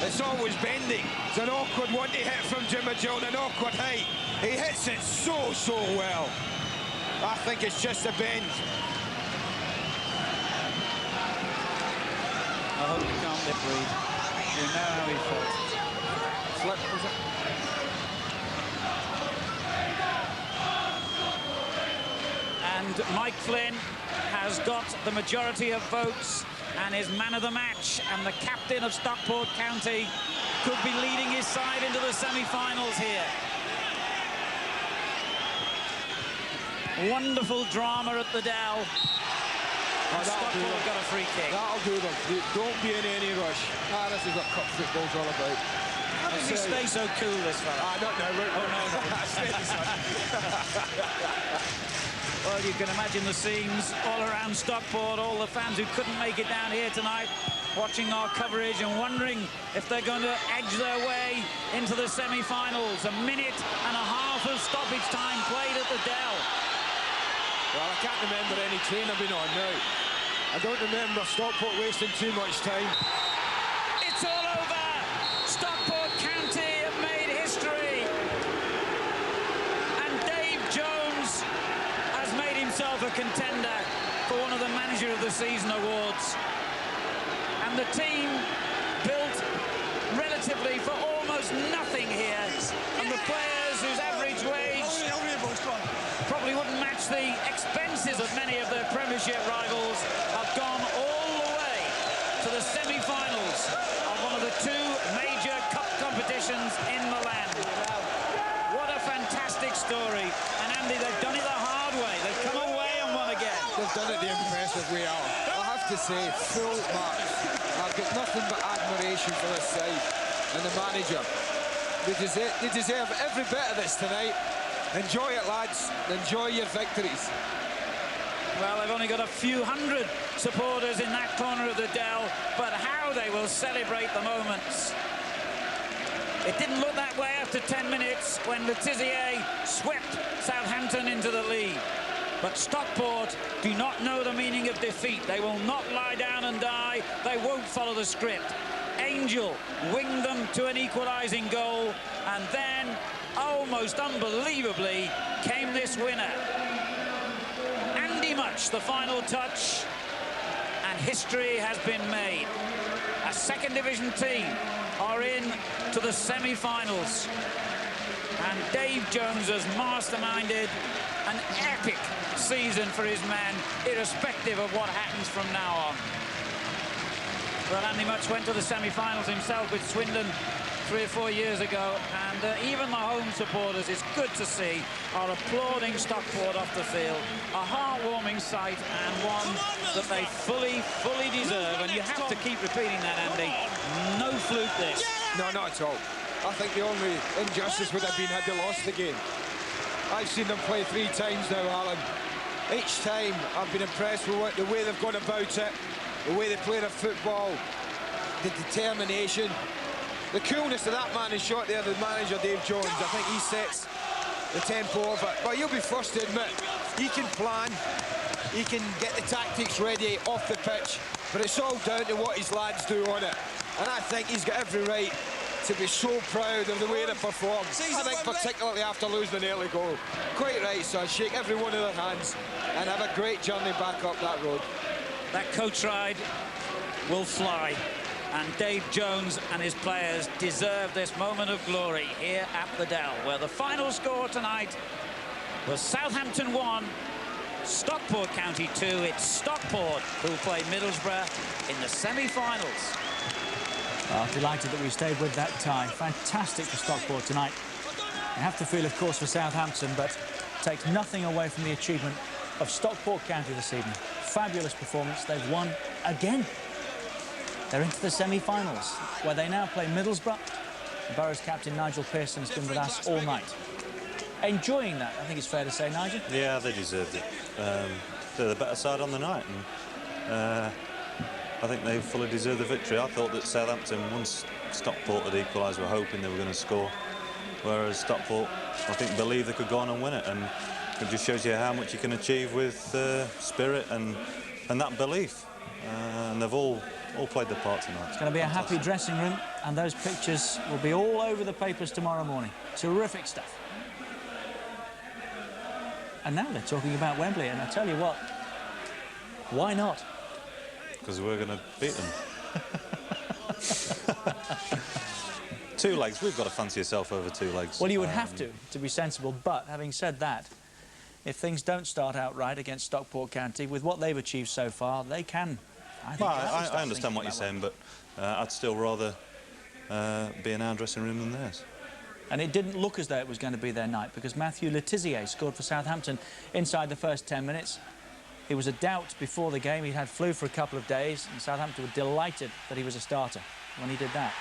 It's always bending. It's an awkward one to hit from Jimmy Gilton, an awkward height. He hits it so well. I think it's just a bend. I hope you can't lip read. You know how he felt. Flip, was it? And Mike Flynn has got the majority of votes and is man of the match, and the captain of Stockport County could be leading his side into the semi-finals here. Wonderful drama at the Dell. And Stockport got a free kick. That'll do them. Don't be in any rush. This is what cup football's all about. How does he stay so cool, this fella? I don't know. Oh, no. Well, you can imagine the scenes all around Stockport, all the fans who couldn't make it down here tonight, watching our coverage and wondering if they're going to edge their way into the semi-finals. 1.5 minutes of stoppage time played at the Dell. Well, I can't remember any train I've been on now. I don't remember Stockport wasting too much time. It's all over. Stockport County have made history. And Dave Jones has made himself a contender for one of the Manager of the Season awards. And the team built relatively for almost nothing here. And the players whose average wage probably wouldn't match the expenses of many of their Premiership rivals have gone all the way to the semi-finals of one of the 2 major cup competitions in the land. What a fantastic story. And Andy, they've done it the hard way. They've come away and won again. They've done it the impressive way, Alan. I have to say, full marks. I've got nothing but admiration for this side and the manager. They deserve every bit of this tonight. Enjoy it, lads. Enjoy your victories. Well, they've only got a few hundred supporters in that corner of the Dell, but how they will celebrate the moments. It didn't look that way after 10 minutes when Letizia swept Southampton into the lead. But Stockport do not know the meaning of defeat. They will not lie down and die. They won't follow the script. Angel winged them to an equalising goal, and then, almost unbelievably, came this winner. Andy Much, the final touch, and history has been made. A second division team are in to the semi-finals, and Dave Jones has masterminded an epic season for his men, irrespective of what happens from now on. Well, Andy Much went to the semi-finals himself with Swindon 3 or 4 years ago, and even the home supporters, it's good to see, are applauding Stockport off the field. A heartwarming sight, and one that they fully deserve, and you have to keep repeating that, Andy. No fluke this. No, not at all. I think the only injustice would have been had they lost the game. I've seen them play 3 times now, Alan. Each time I've been impressed with the way they've gone about it, the way they play their football, the determination, the coolness of that man in shot there, the manager Dave Jones. I think he sets the tempo of it. But you'll be first to admit, he can plan, he can get the tactics ready off the pitch, but it's all down to what his lads do on it. And I think he's got every right to be so proud of the way they perform. I think particularly after losing an early goal. Quite right, son. Shake every one of their hands and have a great journey back up that road. That coach ride will fly, and Dave Jones and his players deserve this moment of glory here at the Dell, where the final score tonight was Southampton 1, Stockport County 2. It's Stockport who play Middlesbrough in the semi-finals. Well, delighted that we stayed with that tie. Fantastic for Stockport tonight. You have to feel, of course, for Southampton, but takes nothing away from the achievement of Stockport County this evening. Fabulous performance. They've won again. They're into the semi-finals, where they now play Middlesbrough. The Borough's captain, Nigel Pearson, has been with us all night. Enjoying that, I think it's fair to say, Nigel? Yeah, they deserved it. They're the better side on the night, and I think they fully deserve the victory. I thought that Southampton, once Stockport had equalised, were hoping they were going to score, whereas Stockport, I think, believed they could go on and win it, and it just shows you how much you can achieve with spirit and that belief. And they've all played their part tonight. It's going to be a happy dressing room, and those pictures will be all over the papers tomorrow morning. Terrific stuff. And now they're talking about Wembley, and I tell you what, why not? Because we're going to beat them. 2 legs, we've got to fancy yourself over 2 legs. Well, you would have to be sensible, but having said that, if things don't start out right against Stockport County, with what they've achieved so far, they can. I understand what you're saying, but I'd still rather be in our dressing room than theirs. And it didn't look as though it was going to be their night, because Matthew Letizier scored for Southampton inside the first 10 minutes. He was a doubt before the game. He'd had flu for a couple of days, and Southampton were delighted that he was a starter when he did that.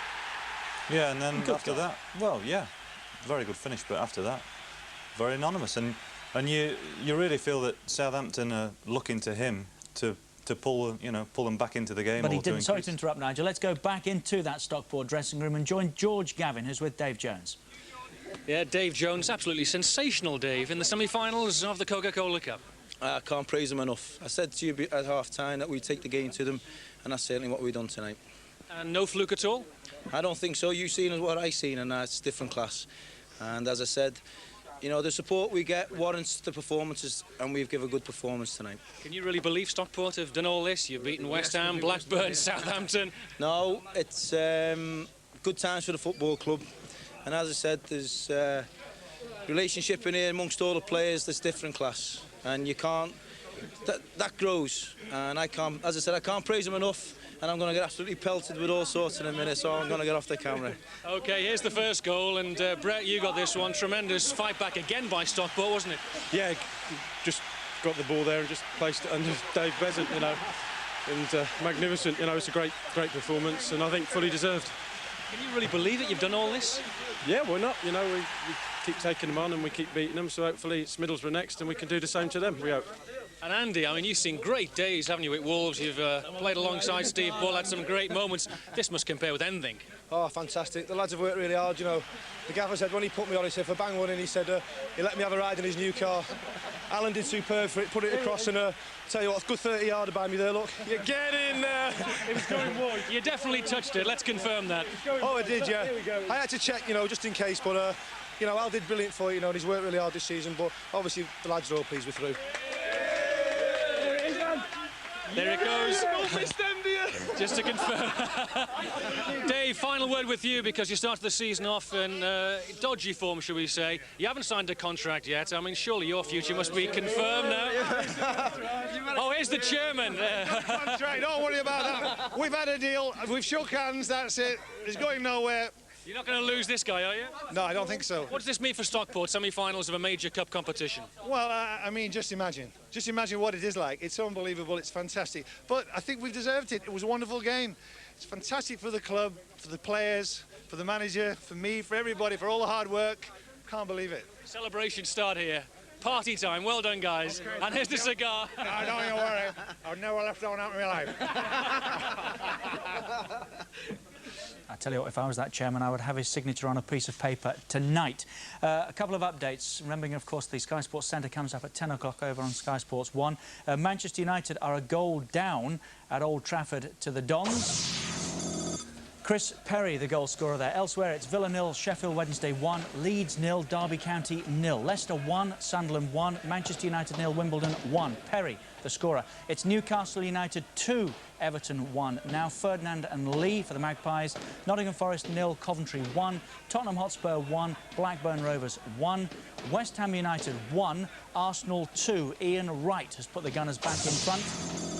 Yeah, and then after that, well, yeah, very good finish, but after that, very anonymous. And you really feel that Southampton are looking to him to pull them back into the game. But he didn't. Sorry to interrupt, Nigel. Let's go back into that Stockport dressing room and join George Gavin, who's with Dave Jones. Yeah, Dave Jones, absolutely sensational, Dave, in the semi-finals of the Coca-Cola Cup. I can't praise them enough. I said to you at half-time that we'd take the game to them, and that's certainly what we've done tonight. And no fluke at all? I don't think so. You've seen what I've seen, and it's different class. And as I said, you know, the support we get warrants the performances, and we've given a good performance tonight. Can you really believe Stockport have done all this? You've beaten West Ham, Blackburn, Southampton. No, it's good times for the football club. And as I said, there's relationship in here amongst all the players that's different class. And you can't, that grows. And I can't, as I said, I can't praise them enough. And I'm going to get absolutely pelted with all sorts in a minute, so I'm going to get off the camera. OK, here's the first goal, and Brett, you got this one. Tremendous fight back again by Stockport, wasn't it? Yeah, just got the ball there and just placed it under Dave Besant, you know. And magnificent, you know, it's a great performance, and I think fully deserved. Can you really believe it? You've done all this? Yeah, why not? You know, we keep taking them on and we keep beating them, so hopefully it's Middlesbrough next and we can do the same to them, we hope. And Andy, I mean, you've seen great days, haven't you, at Wolves? You've played alongside Steve Bull, had some great moments. This must compare with anything. Oh, fantastic. The lads have worked really hard, you know. The gaffer said when he put me on, he said, if I bang one in, he said, he let me have a ride in his new car. Alan did superb for it, put it across, and tell you what, good 30-yarder by me there, look. You get in there! It was going wide. You definitely touched it, let's confirm that. Oh, I did, yeah. I had to check, you know, just in case, but, you know, Al did brilliant for it, you know, and he's worked really hard this season, but obviously the lads are all pleased we're through. There it goes. Just to confirm. Dave, final word with you, because you started the season off in dodgy form, shall we say. You haven't signed a contract yet. I mean, surely your future must be confirmed now. Oh, here's the chairman. Contract, don't worry about that. We've had a deal. We've shook hands. That's it. It's going nowhere. You're not going to lose this guy, are you? No, I don't think so. What does this mean for Stockport, semi-finals of a major cup competition? Well, I mean, just imagine. Just imagine what it is like. It's unbelievable. It's fantastic. But I think we've deserved it. It was a wonderful game. It's fantastic for the club, for the players, for the manager, for me, for everybody, for all the hard work. Can't believe it. Celebrations start here. Party time. Well done, guys. Okay. And here's the cigar. No, don't you worry. I've never left one out in my life. I tell you what, if I was that chairman, I would have his signature on a piece of paper tonight. A couple of updates. Remembering, of course, the Sky Sports Centre comes up at 10 o'clock over on Sky Sports 1. Manchester United are a goal down at Old Trafford to the Dons. Chris Perry, the goal scorer there. Elsewhere, it's Villa 0, Sheffield Wednesday 1, Leeds 0, Derby County 0, Leicester 1, Sunderland 1, Manchester United 0, Wimbledon 1. Perry, the scorer. It's Newcastle United 2, Everton 1. Now Ferdinand and Lee for the Magpies. Nottingham Forest 0, Coventry 1, Tottenham Hotspur 1, Blackburn Rovers 1, West Ham United 1, Arsenal 2. Ian Wright has put the Gunners back in front.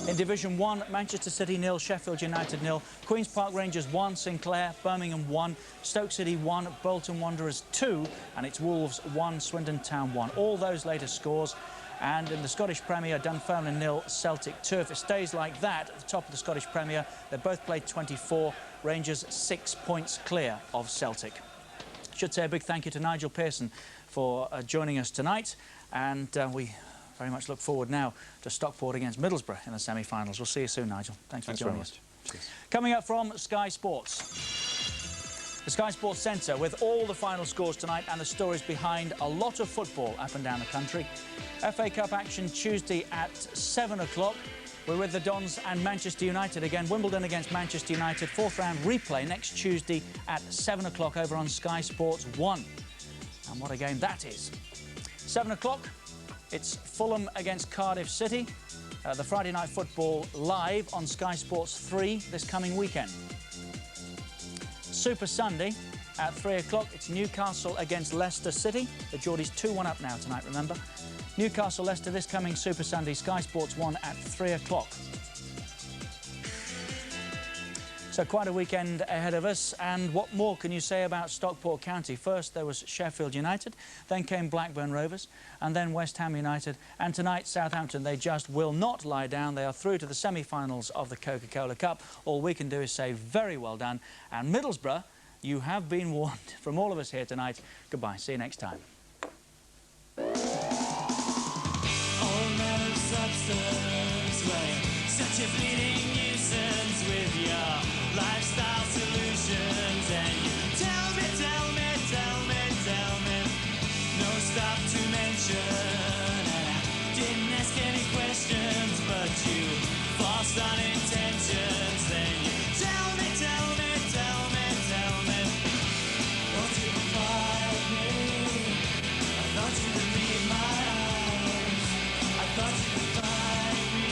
In Division 1, Manchester City 0, Sheffield United 0, Queen's Park Rangers 1, Sinclair, Birmingham 1, Stoke City 1, Bolton Wanderers 2, and it's Wolves 1, Swindon Town 1. All those latest scores. And in the Scottish Premier, Dunfermline 0, Celtic 2. If it stays like that at the top of the Scottish Premier, they've both played 24. Rangers 6 points clear of Celtic. Should say a big thank you to Nigel Pearson for joining us tonight, and we very much look forward now to Stockport against Middlesbrough in the semi-finals. We'll see you soon, Nigel. Thanks for joining us. Cheers. Coming up from Sky Sports, the Sky Sports Centre with all the final scores tonight and the stories behind a lot of football up and down the country. FA Cup action Tuesday at 7 o'clock. We're with the Dons and Manchester United again. Wimbledon against Manchester United. Fourth round replay next Tuesday at 7 o'clock over on Sky Sports 1. And what a game that is. 7 o'clock, it's Fulham against Cardiff City. The Friday night football live on Sky Sports 3 this coming weekend. Super Sunday at 3 o'clock, it's Newcastle against Leicester City. The Geordies 2-1 up now tonight, remember. Newcastle Leicester this coming Super Sunday, Sky Sports 1 at 3 o'clock. So quite a weekend ahead of us, and what more can you say about Stockport County? First there was Sheffield United, then came Blackburn Rovers, and then West Ham United, and tonight Southampton. They just will not lie down. They are through to the semi-finals of the Coca-Cola Cup. All we can do is say very well done. And Middlesbrough, you have been warned. From all of us here tonight, goodbye. See you next time. All manner of substance, well, such a fleeting nuisance with your lifestyle solutions, and you tell me, no stop to mention, and I didn't ask any questions, but you forced on intentions, then you tell me, won't you find me? I thought you could read my eyes, I thought you could find me.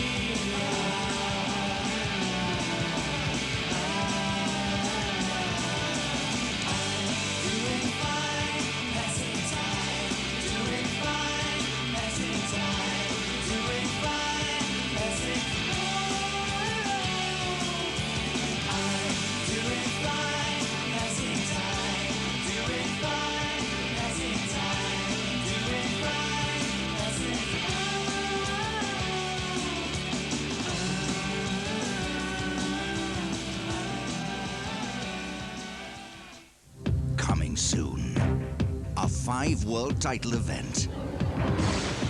Coming soon, a 5 world title event.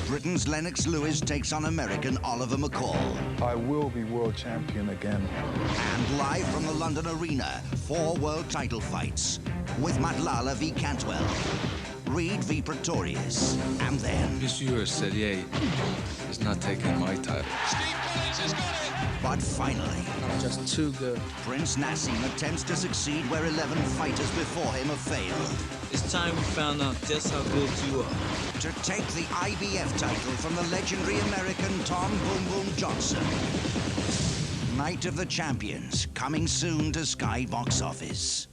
Britain's Lennox Lewis takes on American Oliver McCall. I will be world champion again. And live from the London Arena, 4 world title fights with Matlala v Cantwell. Reed v Pretorius. And then... Monsieur Sellier is not taking my title. But finally... I'm just too good. Prince Nassim attempts to succeed where 11 fighters before him have failed. It's time we found out just how good you are. To take the IBF title from the legendary American Tom Boom Boom Johnson. Night of the Champions, coming soon to Sky Box Office.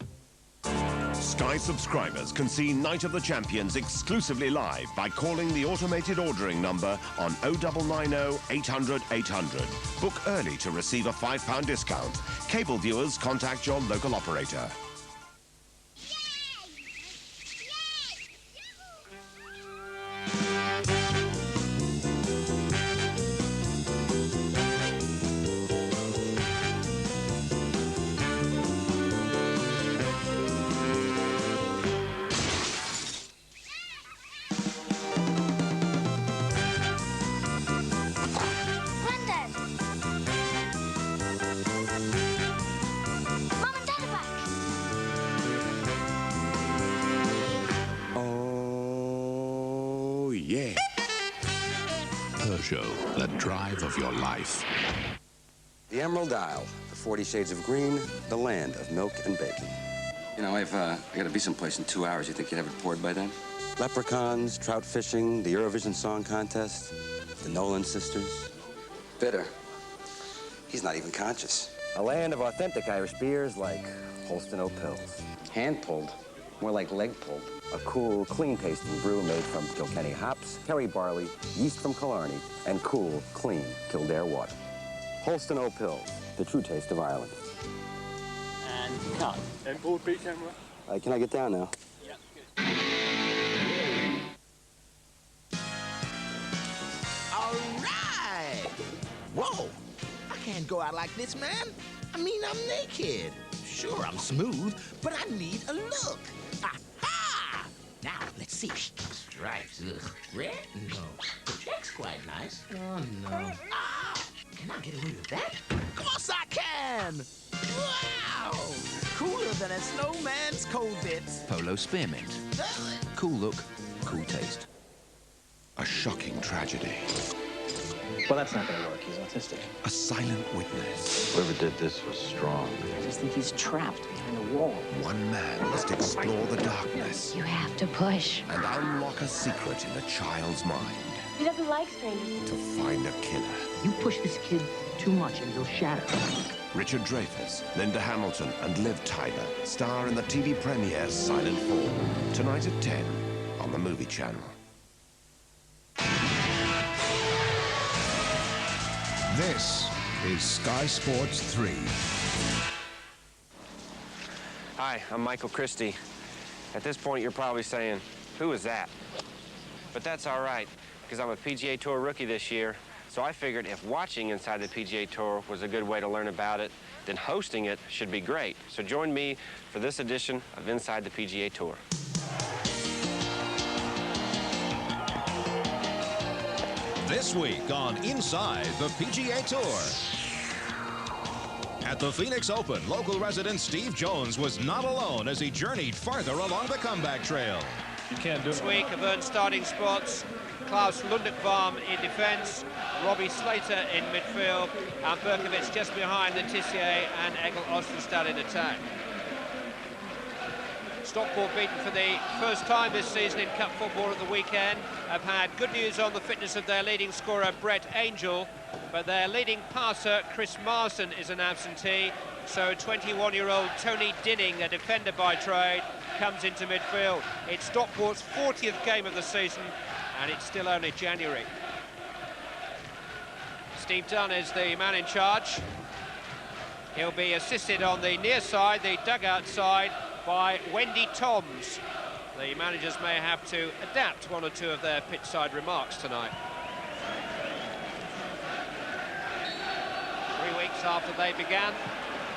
Sky subscribers can see Night of the Champions exclusively live by calling the automated ordering number on 0990 800 800. Book early to receive a £5 discount. Cable viewers contact your local operator. Peugeot, the drive of your life. The Emerald Isle, the 40 Shades of Green, the land of milk and bacon. You know, I got to be someplace in 2 hours. You think you'd have it poured by then? Leprechauns, trout fishing, the Eurovision Song Contest, the Nolan sisters. Bitter. He's not even conscious. A land of authentic Irish beers like Holston O'Pills. Hand-pulled, more like leg-pulled. A cool, clean-tasting brew made from Kilkenny hops, Kerry barley, yeast from Killarney, and cool, clean Kildare water. Holston O'Pills, the true taste of Ireland. And cut. Import B camera. Can I get down now? Yeah. All right. Whoa. I can't go out like this, man. I mean, I'm naked. Sure, I'm smooth, but I need a look. Aha! Now, let's see. Stripes. Ugh. Red? No. The check's quite nice. Oh, no. Ah! Can I get away with that? Of course I can! Wow! Cooler than a snowman's cold bits. Polo Spearmint. Cool look, cool taste. A shocking tragedy. Well, that's not gonna work. He's autistic. A silent witness. Whoever did this was strong. I just think he's trapped behind a wall. One man must explore the darkness. You have to push. And unlock a secret in a child's mind. He doesn't like strangers. To find a killer. You push this kid too much and he'll shatter. Richard Dreyfuss, Linda Hamilton, and Liv Tyler star in the TV premiere Silent Fall, tonight at 10 on the Movie Channel. This is Sky Sports 3. Hi, I'm Michael Christie. At this point, you're probably saying, who is that? But that's all right, because I'm a PGA Tour rookie this year, so I figured if watching Inside the PGA Tour was a good way to learn about it, then hosting it should be great. So join me for this edition of Inside the PGA Tour. This week on Inside the PGA Tour. At the Phoenix Open, local resident Steve Jones was not alone as he journeyed farther along the comeback trail. You can't do it. This week have earned starting spots. Klaus Lundekvam in defence, Robbie Slater in midfield, and Berkovic just behind Letitia and Egil Ostenstad in attack. Stockport beaten for the first time this season in cup football at the weekend. Have had good news on the fitness of their leading scorer Brett Angel, but their leading passer Chris Marsden is an absentee, so 21-year-old Tony Dinning, a defender by trade, comes into midfield. It's Stockport's 40th game of the season, and it's still only January. Steve Dunn is the man in charge. He'll be assisted on the near side, the dugout side, by Wendy Toms. The managers may have to adapt one or two of their pitch-side remarks tonight. 3 weeks after they began,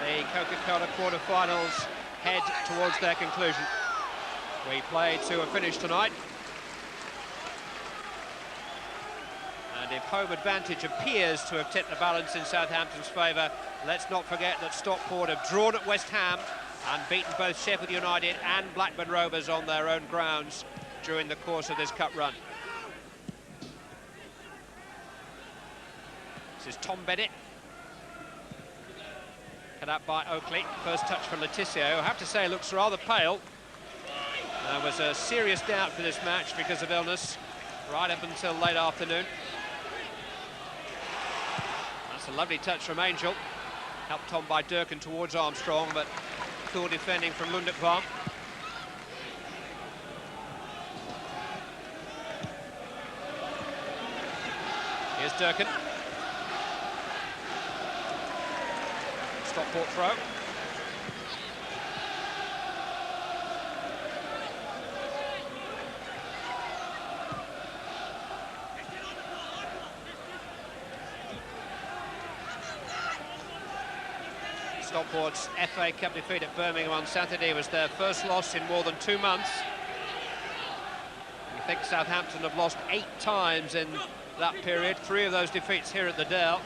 the Coca-Cola quarter-finals head towards their conclusion. We play to a finish tonight. And if home advantage appears to have tipped the balance in Southampton's favour, let's not forget that Stockport have drawn at West Ham and beaten both Sheffield United and Blackburn Rovers on their own grounds during the course of this cup run. This is Tom Bennett. Cut out by Oakley. First touch for Letizia, who I have to say looks rather pale. There was a serious doubt for this match because of illness right up until late afternoon. That's a lovely touch from Angel. Helped on by Durkin towards Armstrong, but cool defending from Lundekvam. Here's Durkin. Stockport throw. Stockport's FA Cup defeat at Birmingham on Saturday was their first loss in more than 2 months. You think Southampton have lost 8 times in that period, 3 of those defeats here at the Dell.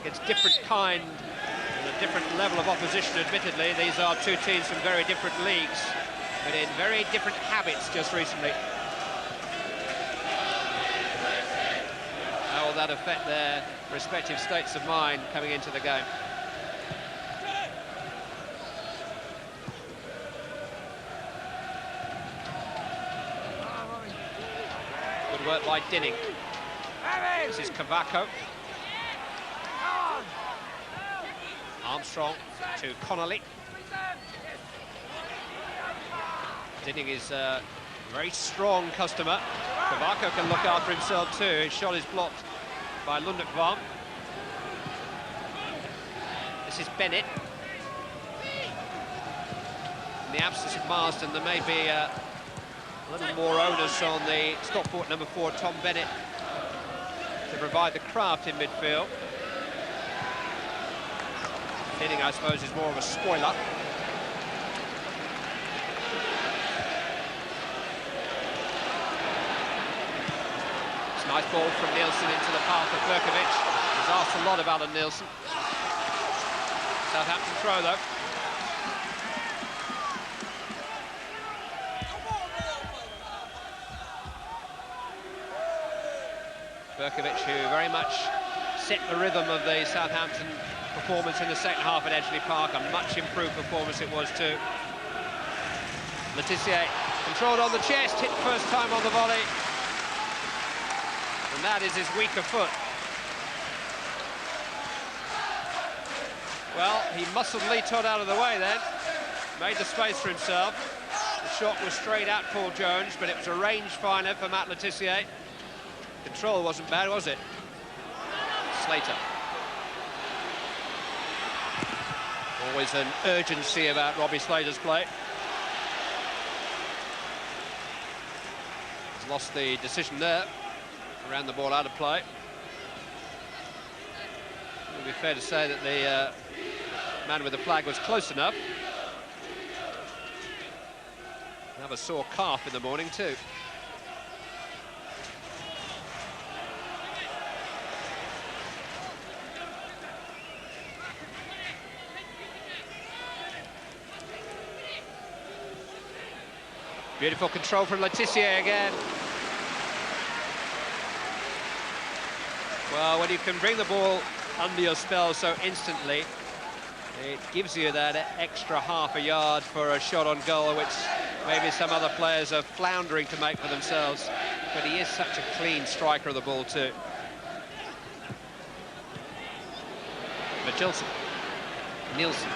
It's different kind and a different level of opposition, admittedly. These are 2 teams from very different leagues, but in very different habits just recently. How will that affect their respective states of mind coming into the game? Good work by Dinning. This is Coca. Armstrong to Connolly. Dinning is a very strong customer. Coca can look after himself too. His shot is blocked by Lundekvam. This is Bennett. In the absence of Marsden, there may be a little more onus on the Stockport number 4, Tom Bennett, to provide the craft in midfield. Dinning, I suppose, is more of a spoiler. It's a nice ball from Nielsen into the path of Berkovic. He's asked a lot of Alan Nielsen. Southampton throw, though. Berkovic, who very much set the rhythm of the Southampton performance in the second half at Edgeley Park. A much improved performance it was too. Letizia controlled on the chest, hit first time on the volley. And that is his weaker foot. Well, he muscled Lee Todd out of the way then. Made the space for himself. The shot was straight at Paul Jones, but it was a range finder for Matt Letizia. Control wasn't bad, was it? Slater. Always an urgency about Robbie Slater's play. He's lost the decision there. Ran the ball out of play. It would be fair to say that the man with the flag was close enough. Have a sore calf in the morning too. Beautiful control from Letizia again. Well, when you can bring the ball under your spell so instantly, it gives you that extra half a yard for a shot on goal, which maybe some other players are floundering to make for themselves. But he is such a clean striker of the ball too. Nielsen.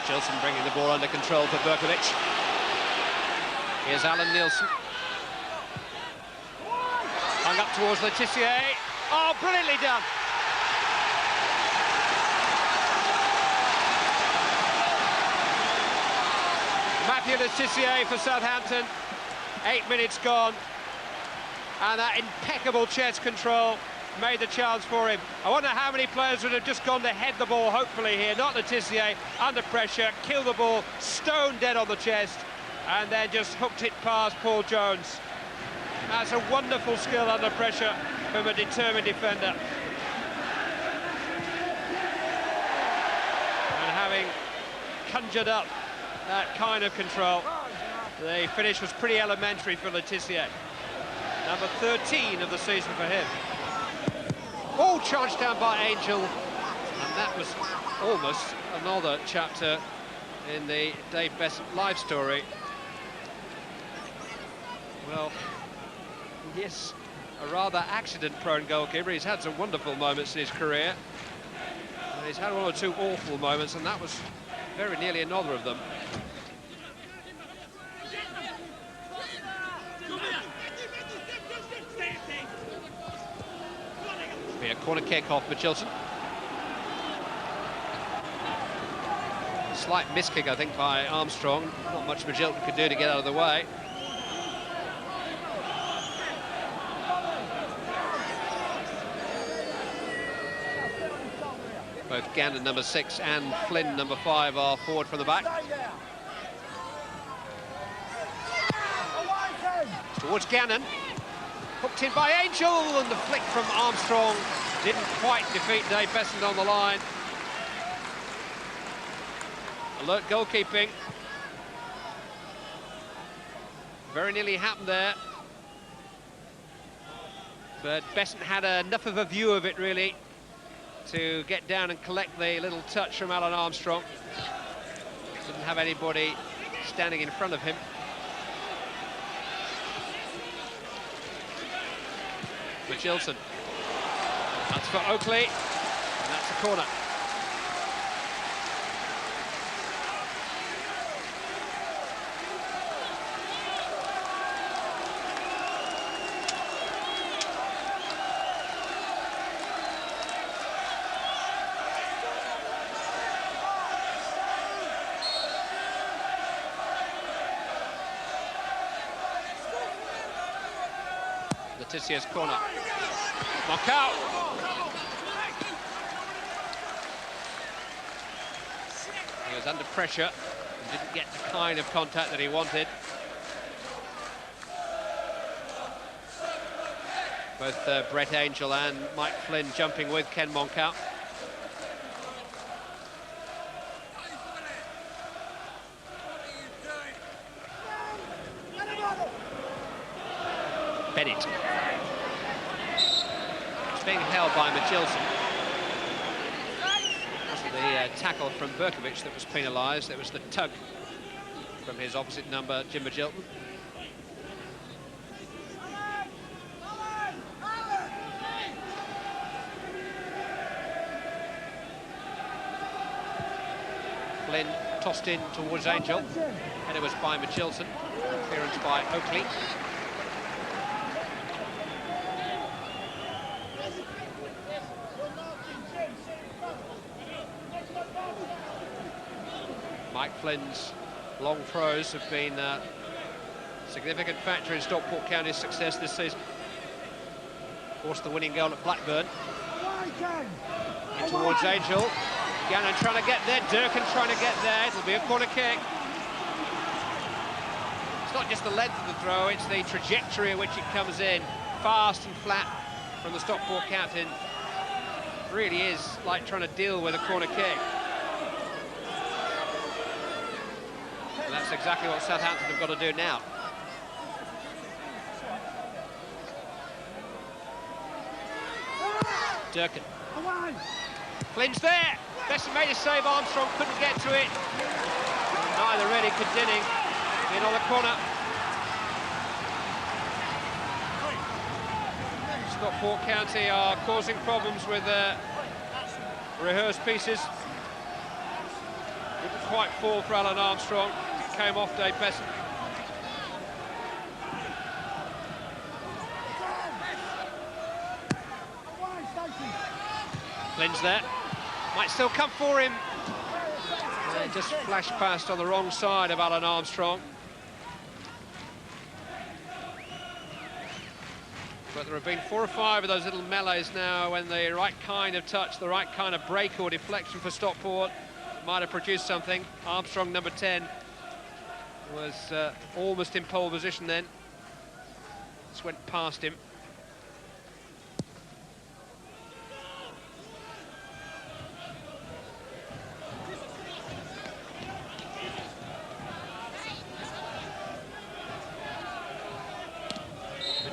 Gilson bringing the ball under control for Berkovic. Here's Alan Nielsen. Hung up towards Letizia. Oh, brilliantly done. Matthew Letizia for Southampton. 8 minutes gone. And that impeccable chest control made the chance for him. I wonder how many players would have just gone to head the ball, hopefully here. Not Letitia, under pressure, kill the ball, stone dead on the chest, and then just hooked it past Paul Jones. That's a wonderful skill under pressure from a determined defender. And having conjured up that kind of control, the finish was pretty elementary for Letitia. Number 13 of the season for him. All charged down by Angel, and that was almost another chapter in the Dave Besant life story. Well, yes, a rather accident-prone goalkeeper. He's had some wonderful moments in his career. And he's had one or two awful moments, and that was very nearly another of them. Be a corner kick off Mitchelson. A slight miskick, I think, by Armstrong. Not much Mitchelson could do to get out of the way. Both Gannon, number 6, and Flynn, number 5, are forward from the back. Towards Gannon. Hooked in by Angel, and the flick from Armstrong didn't quite defeat Dave Besant on the line. Alert goalkeeping. Very nearly happened there. But Besant had enough of a view of it, really, to get down and collect the little touch from Alan Armstrong. Didn't have anybody standing in front of him. Mitchelson. That's for Oakley, and that's a corner. Letitia's corner. Knock out. He was under pressure and didn't get the kind of contact that he wanted. Both Brett Angel and Mike Flynn jumping with Ken Moncalt. Bennett. It's being held by Mitchelson. It wasn't the tackle from Berkovic that was penalised, it was the tug from his opposite number, Jim Mitchelson. Flynn tossed in towards Angel, and it was by Mitchelson. Clearance by Oakley. Mike Flynn's long throws have been a significant factor in Stockport County's success this season. Of course, the winning goal at Blackburn. In towards Angel. Gannon trying to get there, Durkin trying to get there. It'll be a corner kick. It's not just the length of the throw, it's the trajectory in which it comes in. Fast and flat from the Stockport captain. Really is like trying to deal with a corner kick. And that's exactly what Southampton have got to do now. Durkin. Flynn's there. Besant made a save, Armstrong couldn't get to it. Neither Reddy could Dinning. In on the corner. Stockport County are causing problems with rehearsed pieces. Didn't quite fall for Alan Armstrong. Came off Dave Besant. Flynn's there. Might still come for him. Just flashed past on the wrong side of Alan Armstrong. But there have been 4 or 5 of those little melees now when the right kind of touch, the right kind of break or deflection for Stockport might have produced something. Armstrong, number 10, was almost in pole position then. Just went past him.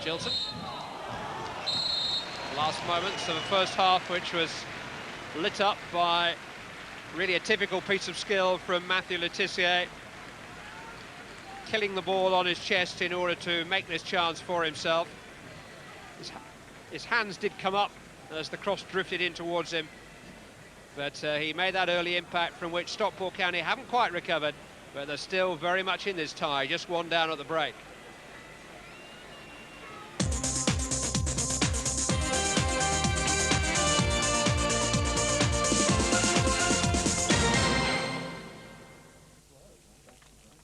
Gilson. Last moments of the first half, which was lit up by really a typical piece of skill from Matthew Le Tissier, killing the ball on his chest in order to make this chance for himself. His hands did come up as the cross drifted in towards him, but he made that early impact from which Stockport County haven't quite recovered, but they're still very much in this tie, just one down at the break.